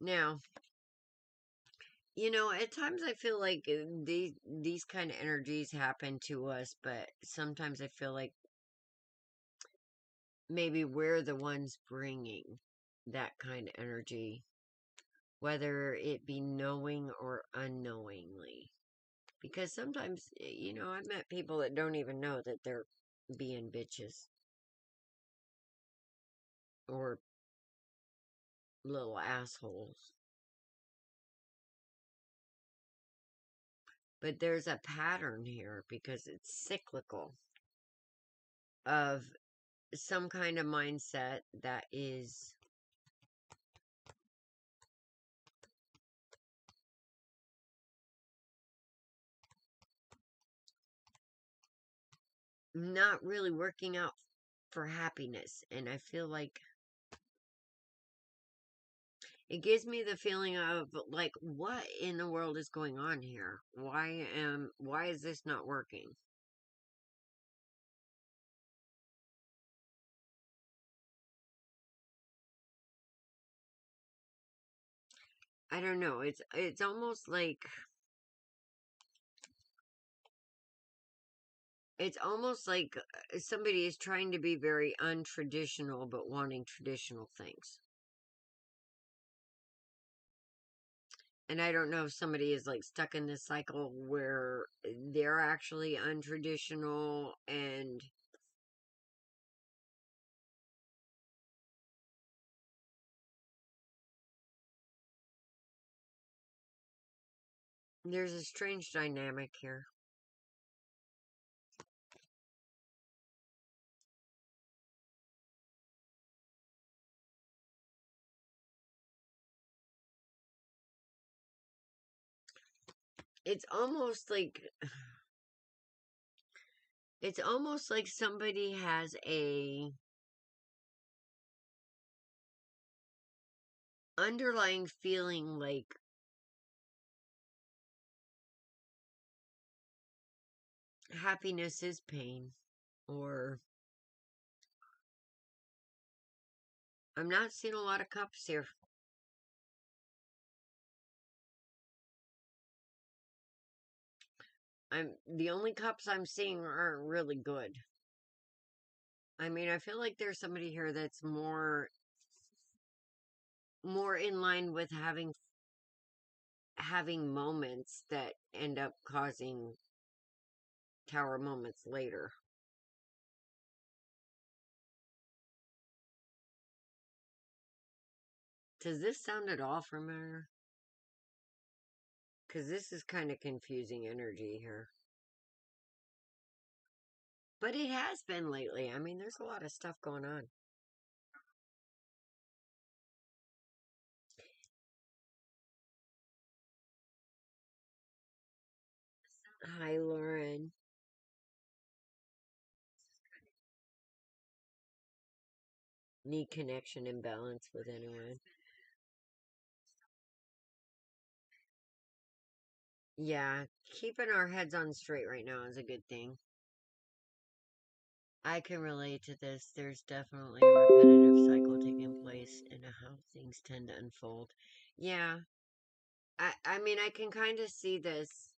Now, at times I feel like these kind of energies happen to us, but sometimes I feel like maybe we're the ones bringing that kind of energy, whether it be knowing or unknowingly. Because sometimes, I've met people that don't even know that they're being bitches or little assholes. But there's a pattern here because it's cyclical of some kind of mindset that is not really working out for happiness. And I feel like it gives me the feeling of like, what in the world is going on here? Why is this not working? I don't know. It's almost like somebody is trying to be very untraditional but wanting traditional things. And I don't know if somebody is like stuck in this cycle where they're actually untraditional and there's a strange dynamic here. It's almost like somebody has a underlying feeling like happiness is pain, or I'm not seeing a lot of cups here. The only cups I'm seeing aren't really good. I mean, I feel like there's somebody here that's more in line with having moments that end up causing tower moments later. Does this sound at all familiar? Because this is kind of confusing energy here. But it has been lately. I mean, there's a lot of stuff going on. Hi, Lauren. Need connection and balance with anyone. Yeah, keeping our heads on straight right now is a good thing. I can relate to this. There's definitely a repetitive cycle taking place in how things tend to unfold. Yeah, I mean, I can kind of see this,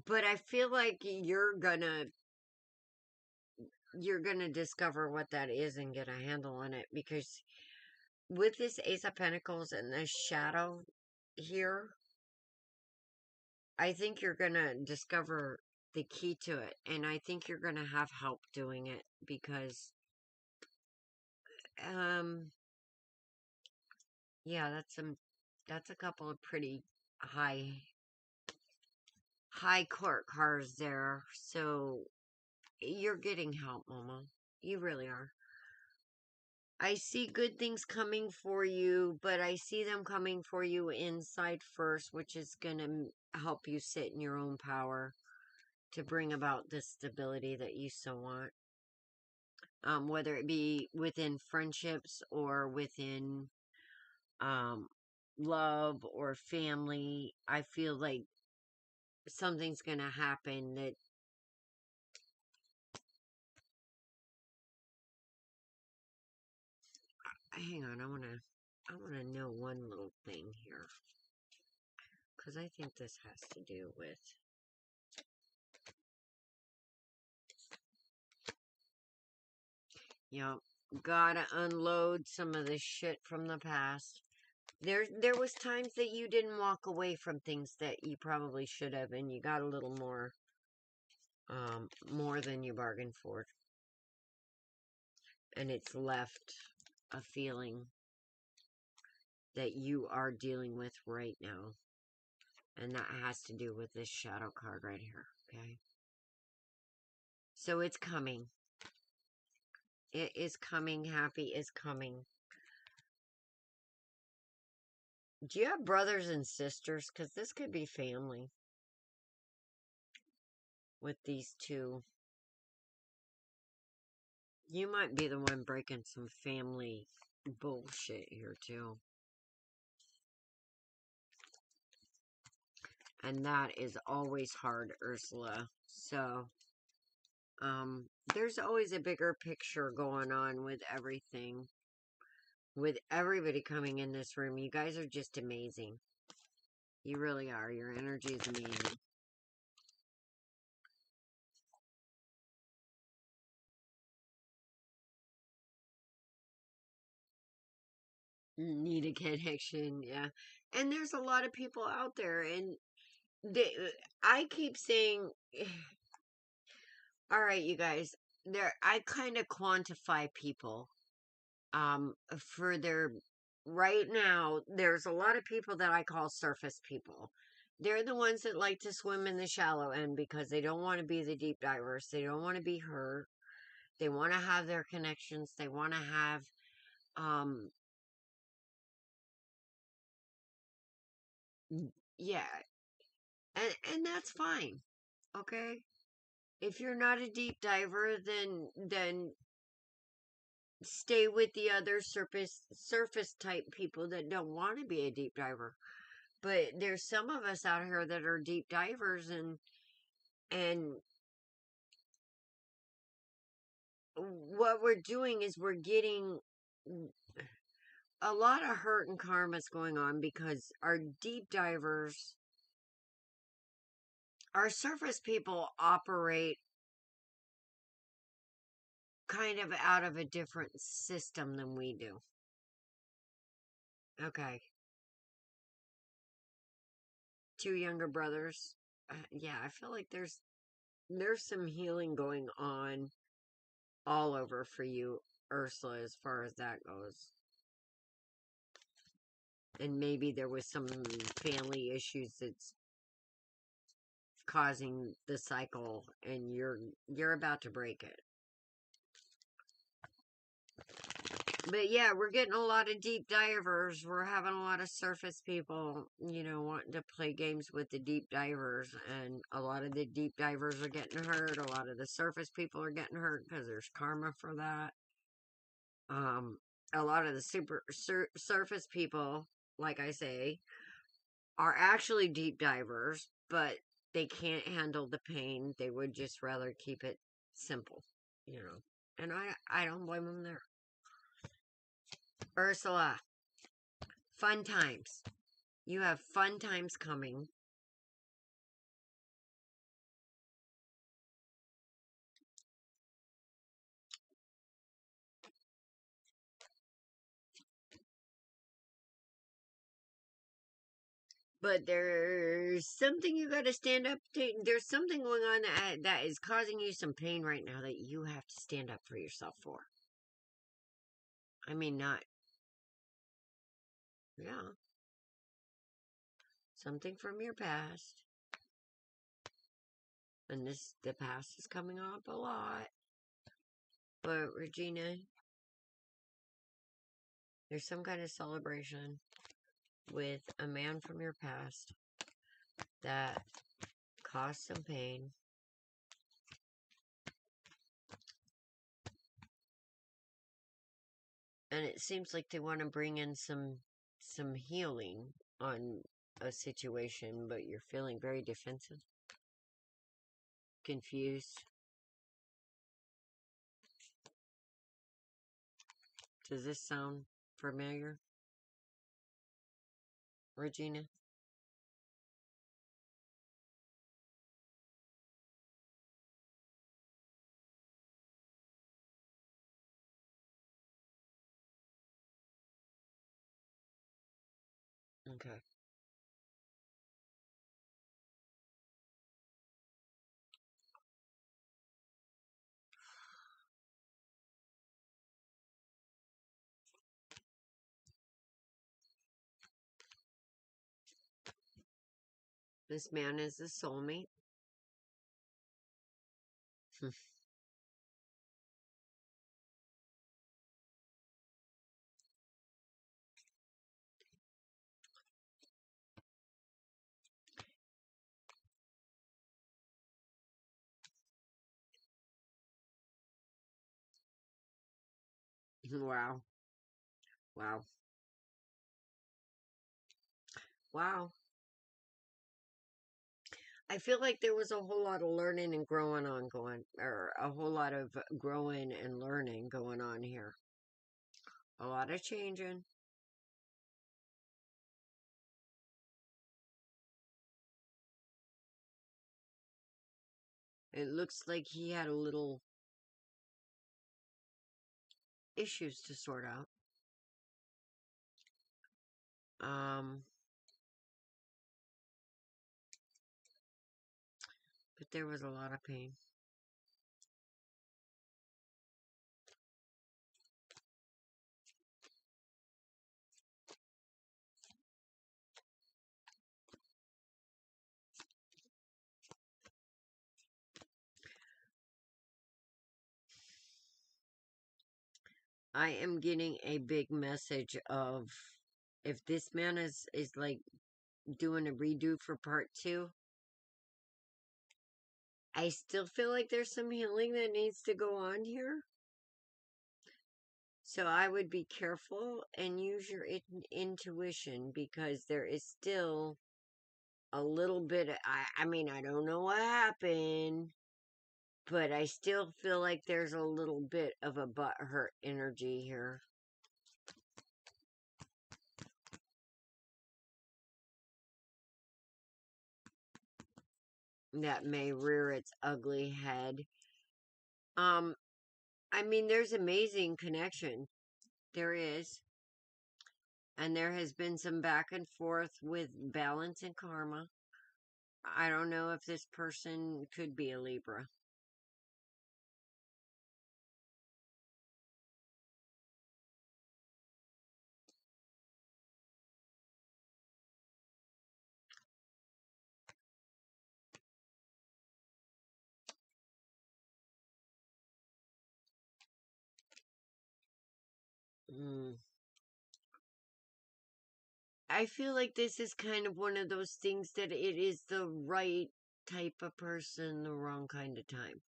but I feel like you're gonna discover what that is and get a handle on it, because with this Ace of Pentacles and this shadow here, I think you're gonna discover the key to it, and I think you're gonna have help doing it, because um yeah, that's a couple of pretty high court cards there. So you're getting help, Mama. You really are. I see good things coming for you, but I see them coming for you inside first, which is going to help you sit in your own power to bring about the stability that you so want. Whether it be within friendships or within um, love or family, I feel like something's going to happen that. Hang on, I wanna know one little thing here, because I think this has to do with. Gotta unload some of this shit from the past. There was times that you didn't walk away from things that you probably should have, and you got a little more than you bargained for, and it's left a feeling that you are dealing with right now, and that has to do with this shadow card right here. Okay, so it's coming. It is coming. Happy is coming. Do you have brothers and sisters? Because this could be family with these two. You might be the one breaking some family bullshit here, too. And that is always hard, Ursula. So, there's always a bigger picture going on with everything. with everybody coming in this room. You guys are just amazing. You really are. Your energy is amazing. Need a connection, yeah. And there's a lot of people out there, and they, I keep saying, all right, you guys, there, I kind of quantify people, for their, right now, there's a lot of people that I call surface people. They're the ones that like to swim in the shallow end because they don't want to be the deep divers. They don't want to be hurt. They want to have their connections. They want to have, um, yeah, and that's fine. Okay, if you're not a deep diver, then stay with the other surface type people that don't want to be a deep diver. But there's some of us out here that are deep divers, and what we're doing is we're getting a lot of hurt and karma's going on because our deep divers, our surface people operate kind of out of a different system than we do. Okay. Two younger brothers. Yeah, I feel like there's some healing going on all over for you, Ursula, as far as that goes. And maybe there was some family issues that's causing the cycle, and you're about to break it. But yeah, we're getting a lot of deep divers. We're having a lot of surface people, wanting to play games with the deep divers. And a lot of the deep divers are getting hurt. A lot of the surface people are getting hurt because there's karma for that. A lot of the surface people, like I say, are actually deep divers, but they can't handle the pain. They would just rather keep it simple, you know. And I don't blame them there. Ursula, fun times. You have fun times coming. But there's something you got to stand up to. There's something going on that is causing you some pain right now that you have to stand up for yourself for. I mean, not, yeah, something from your past. And the past is coming up a lot. But Regina, there's some kind of celebration with a man from your past that caused some pain. And it seems like they want to bring in some healing on a situation, but you're feeling very defensive, confused. Does this sound familiar, Regina? Okay. This man is a soulmate. Wow. Wow. Wow. I feel like there was a whole lot of learning and growing on going, or a whole lot of growing and learning going on here. A lot of changing. It looks like he had a little issues to sort out. But there was a lot of pain. I am getting a big message of if this man is like doing a redo for part 2, I still feel like there's some healing that needs to go on here. So I would be careful and use your intuition, because there is still a little bit of, I mean, I don't know what happened, but I still feel like there's a little bit of a butthurt energy here. That may rear its ugly head. I mean, there's amazing connection. There is. And there has been some back and forth with balance and karma. I don't know if this person could be a Libra. Mm. I feel like this is kind of one of those things that it is the right type of person, the wrong kind of time.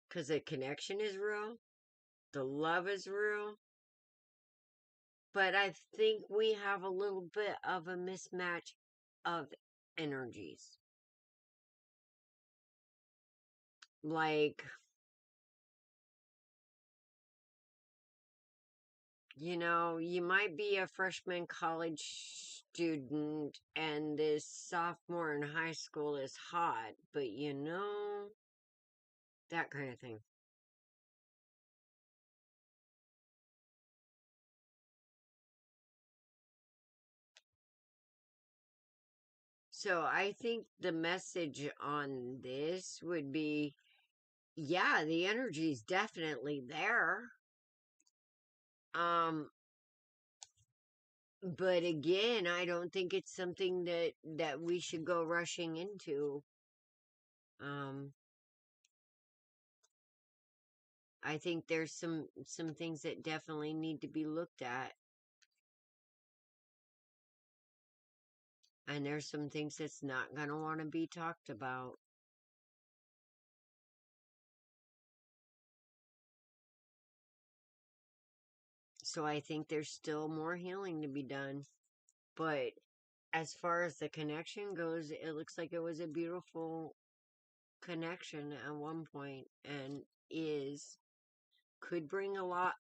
Because the connection is real, the love is real, but I think we have a little bit of a mismatch of energies. Like, you know, you might be a freshman college student and this sophomore in high school is hot, but you know, that kind of thing. So I think the message on this would be, yeah, the energy's definitely there. Um, but again, I don't think it's something that we should go rushing into. Um, I think there's some things that definitely need to be looked at, and there's some things that's not going to want to be talked about. So I think there's still more healing to be done. But as far as the connection goes, it looks like it was a beautiful connection at one point, and is could bring about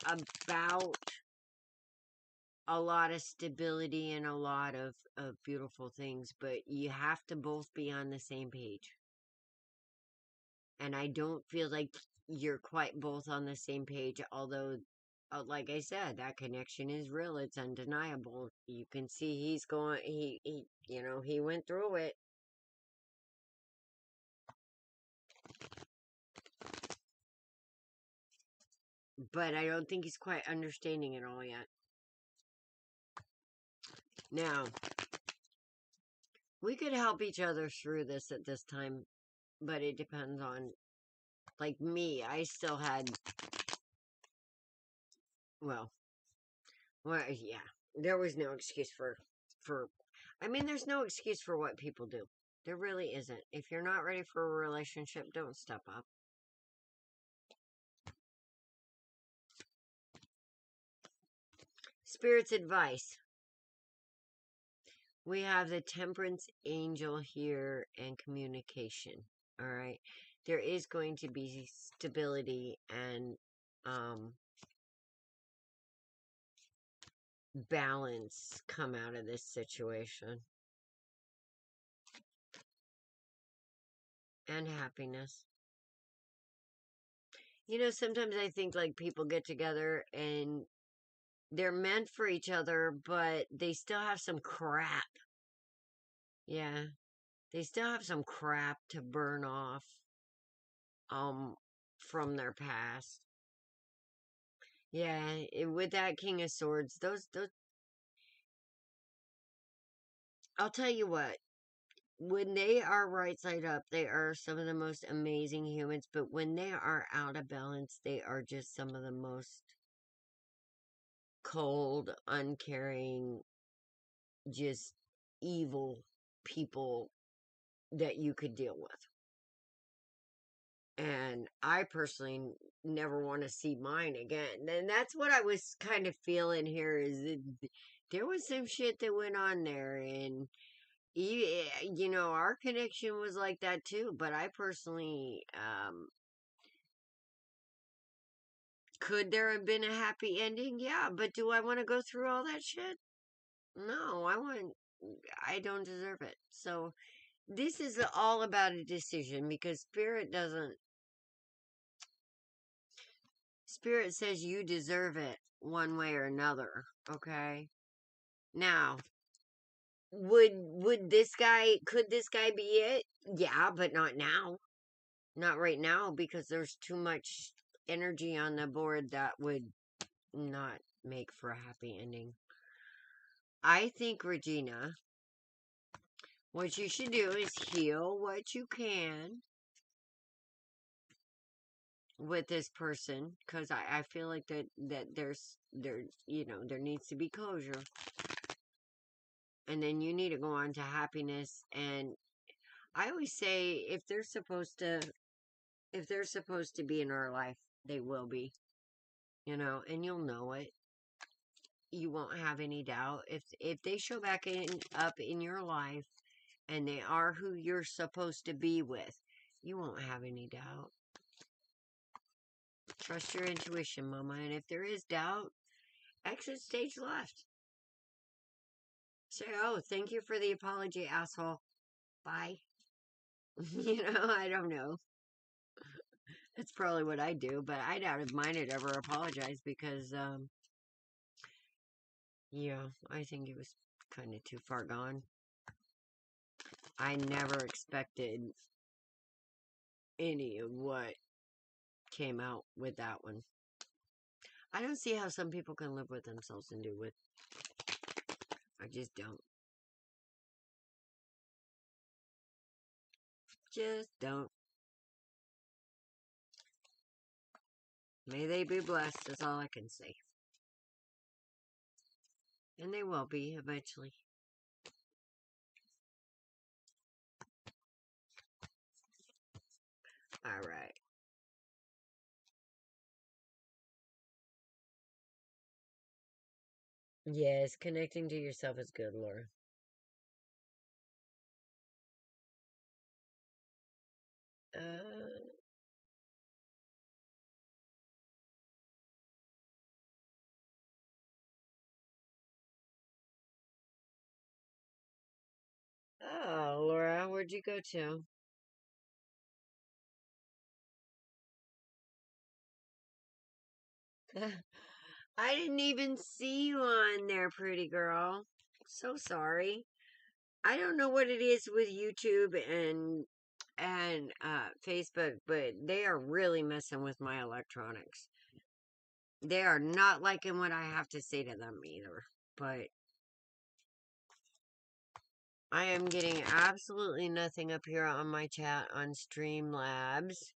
a lot of stability and a lot of beautiful things, but you have to both be on the same page. And I don't feel like you're quite both on the same page, although, like I said, that connection is real. It's undeniable. You can see he's going, he went through it. But I don't think he's quite understanding it all yet. Now, we could help each other through this at this time, but it depends on, like me, I still had, well, yeah, there was no excuse for, I mean, there's no excuse for what people do. There really isn't. If you're not ready for a relationship, don't step up. Spirit's advice. We have the temperance angel here and communication. All right. there is going to be stability and balance come out of this situation, and happiness. You know, sometimes I think like people get together and they're meant for each other, but they still have some crap. Yeah, they still have some crap to burn off um from their past. Yeah, with that King of Swords, those I'll tell you what, when they are right side up, they are some of the most amazing humans, but when they are out of balance, they are just some of the most cold, uncaring, just evil people that you could deal with. And I personally never want to see mine again. And that's what I was kind of feeling here is that there was some shit that went on there, and you know, our connection was like that too, but I personally could there have been a happy ending? Yeah, but do I want to go through all that shit? No, I don't deserve it. So this is all about a decision because spirit says you deserve it one way or another, okay? Now, would this guy could this guy be it? Yeah, but not now. Not right now because there's too much energy on the board that would not make for a happy ending. I think, Regina, what you should do is heal what you can with this person because I feel like that there needs to be closure, and then you need to go on to happiness. And I always say if they're supposed to be in our life, they will be, and you'll know it. You won't have any doubt if they show back up in your life and they are who you're supposed to be with. You won't have any doubt. Trust your intuition, mama, and if there is doubt, exit stage left. Say, oh, thank you for the apology, asshole. Bye. I don't know. That's probably what I do, but I doubt if mine had ever apologized because yeah, I think it was kind of too far gone. I never expected any of what came out with that one. I don't see how some people can live with themselves and do with. I just don't. Just don't. May they be blessed, is all I can say. And they will be eventually. All right. Yes, connecting to yourself is good, Laura. Uh, oh, Laura, where'd you go to? I didn't even see you on there, pretty girl. So sorry. I don't know what it is with YouTube and Facebook, but they are really messing with my electronics. They are not liking what I have to say to them either. But I am getting absolutely nothing up here on my chat on Streamlabs.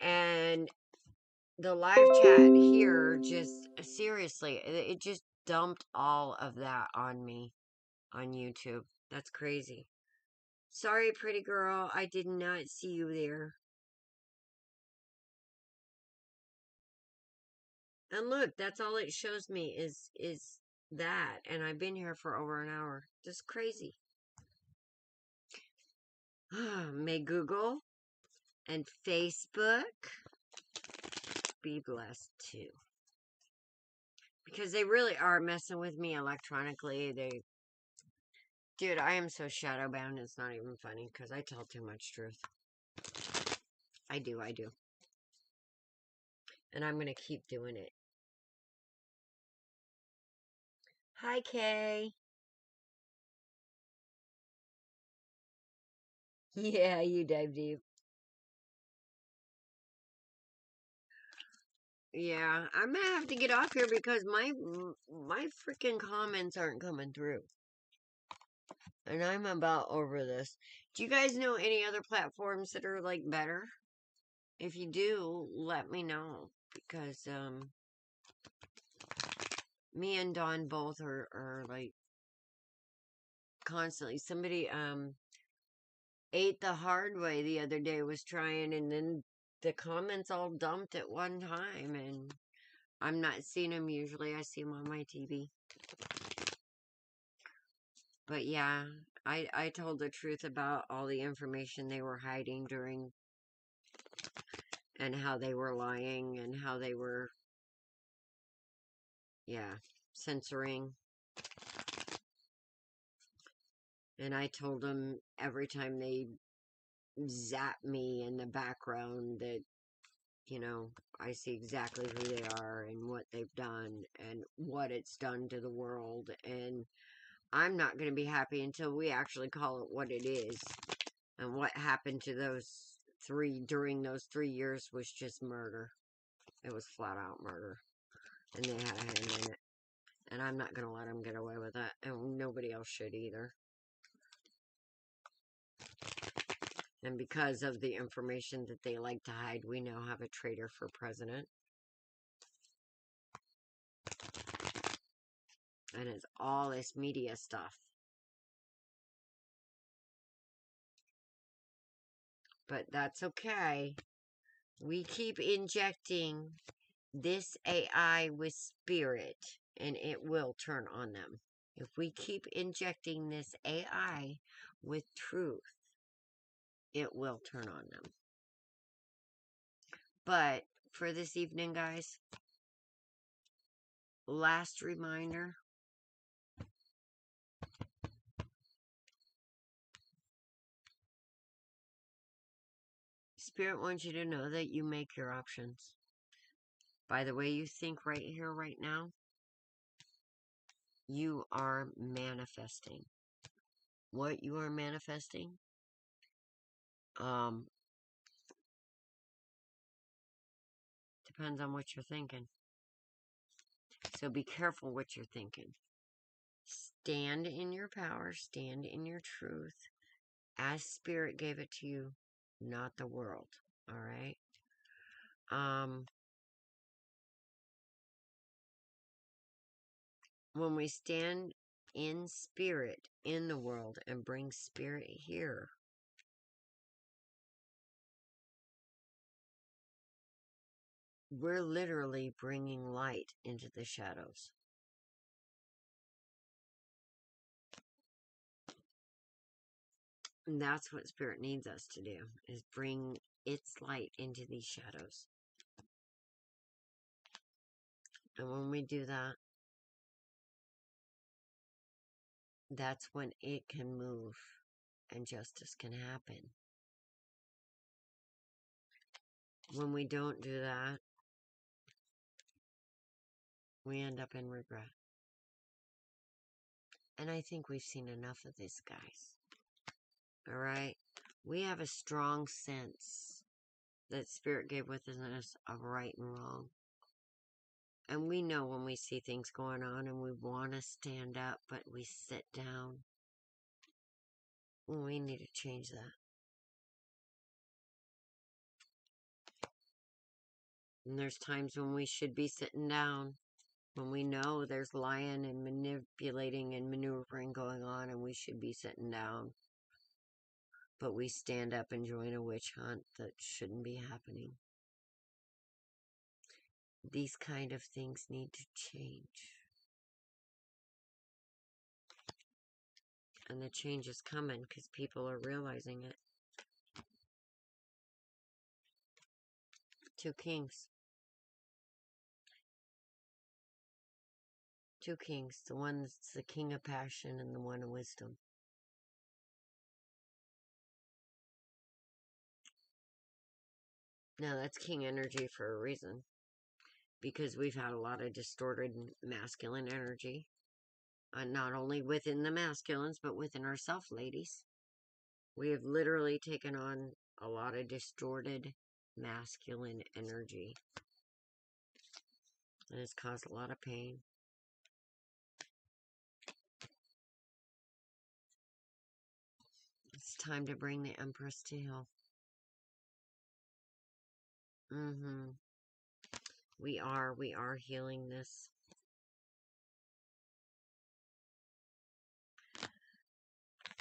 And the live chat here just seriously, it just dumped all of that on me on YouTube. That's crazy. Sorry, pretty girl. I did not see you there. And look, that's all it shows me is that, and I've been here for over an hour. Just crazy. May Google and Facebook be blessed too. Because they really are messing with me electronically. Dude, I am so shadow bound, it's not even funny because I tell too much truth. I do. And I'm going to keep doing it. Hi, Kay. Yeah, you dive deep. Yeah, I'm gonna have to get off here because my freaking comments aren't coming through. And I'm about over this. Do you guys know any other platforms that are like better? If you do, let me know because me and Dawn both are like constantly somebody ate the hard way the other day, was trying, and then the comments all dumped at one time, and I'm not seeing them usually. I see them on my TV. But yeah, I told the truth about all the information they were hiding during, and how they were lying, and how they were, yeah, censoring. And I told them every time they zap me in the background that, you know, I see exactly who they are and what they've done and what it's done to the world. And I'm not going to be happy until we actually call it what it is. And what happened to those during those 3 years was just murder. It was flat out murder. And they had a hand in it. And I'm not going to let them get away with that. And nobody else should either. And because of the information that they like to hide, we now have a traitor for president. And it's all this media stuff. But that's okay. We keep injecting this AI with spirit, and it will turn on them. If we keep injecting this AI with truth, it will turn on them. But for this evening, guys, last reminder. Spirit wants you to know that you make your options. By the way you think right here, right now, you are manifesting. What you are manifesting, depends on what you're thinking. So be careful what you're thinking. Stand in your power, stand in your truth, as Spirit gave it to you, not the world. Alright? When we stand in spirit in the world and bring spirit here, we're literally bringing light into the shadows. And that's what spirit needs us to do, is bring its light into these shadows. And when we do that, that's when it can move and justice can happen. When we don't do that, we end up in regret. And I think we've seen enough of this, guys. Alright? We have a strong sense that Spirit gave within us of right and wrong. And we know when we see things going on and we want to stand up, but we sit down. We need to change that. And there's times when we should be sitting down, when we know there's lying and manipulating and maneuvering going on, and we should be sitting down. But we stand up and join a witch hunt that shouldn't be happening. These kind of things need to change. And the change is coming because people are realizing it. Two kings. Two kings. The one that's the king of passion and the one of wisdom. Now, that's king energy for a reason. Because we've had a lot of distorted masculine energy. Not only within the masculines, but within ourselves, ladies. We have literally taken on a lot of distorted masculine energy. And it's caused a lot of pain. It's time to bring the Empress to heel. We are healing this.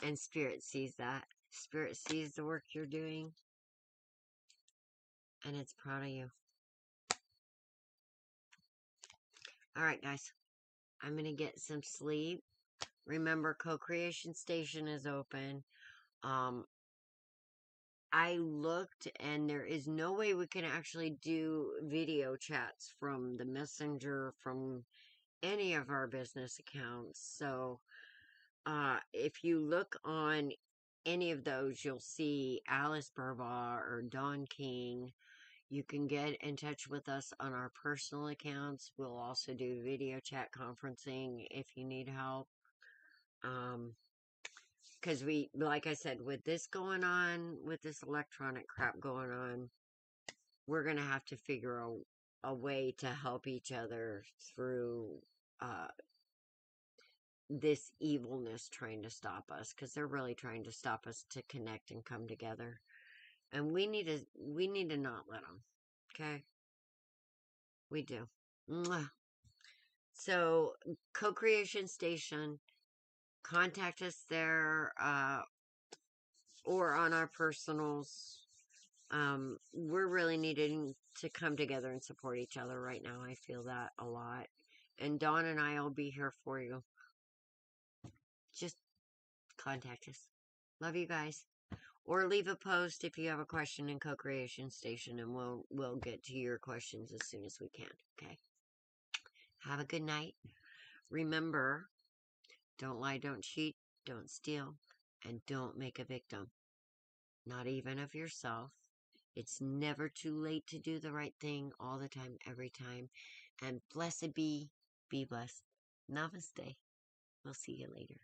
And Spirit sees that. Spirit sees the work you're doing. And it's proud of you. Alright, guys. I'm going to get some sleep. Remember, Co-Creation Station is open. I looked, and there is no way we can actually do video chats from the messenger, from any of our business accounts. So, if you look on any of those, you'll see Alice Burbaugh or Don King. You can get in touch with us on our personal accounts. We'll also do video chat conferencing if you need help. Because like I said, with this going on, with this electronic crap going on, we're going to have to figure a way to help each other through this evilness trying to stop us, because they're really trying to stop us to connect and come together. And we need to not let them. Okay? We do. Mwah. So, Co-Creation Station, contact us there, or on our personals. We're really needing to come together and support each other right now. I feel that a lot. And Dawn and I will be here for you. Just contact us. Love you guys. Or leave a post if you have a question in Co-Creation Station, and we'll get to your questions as soon as we can. Okay? Have a good night. Remember, don't lie, don't cheat, don't steal, and don't make a victim. Not even of yourself. It's never too late to do the right thing all the time, every time. And blessed be blessed. Namaste. We'll see you later.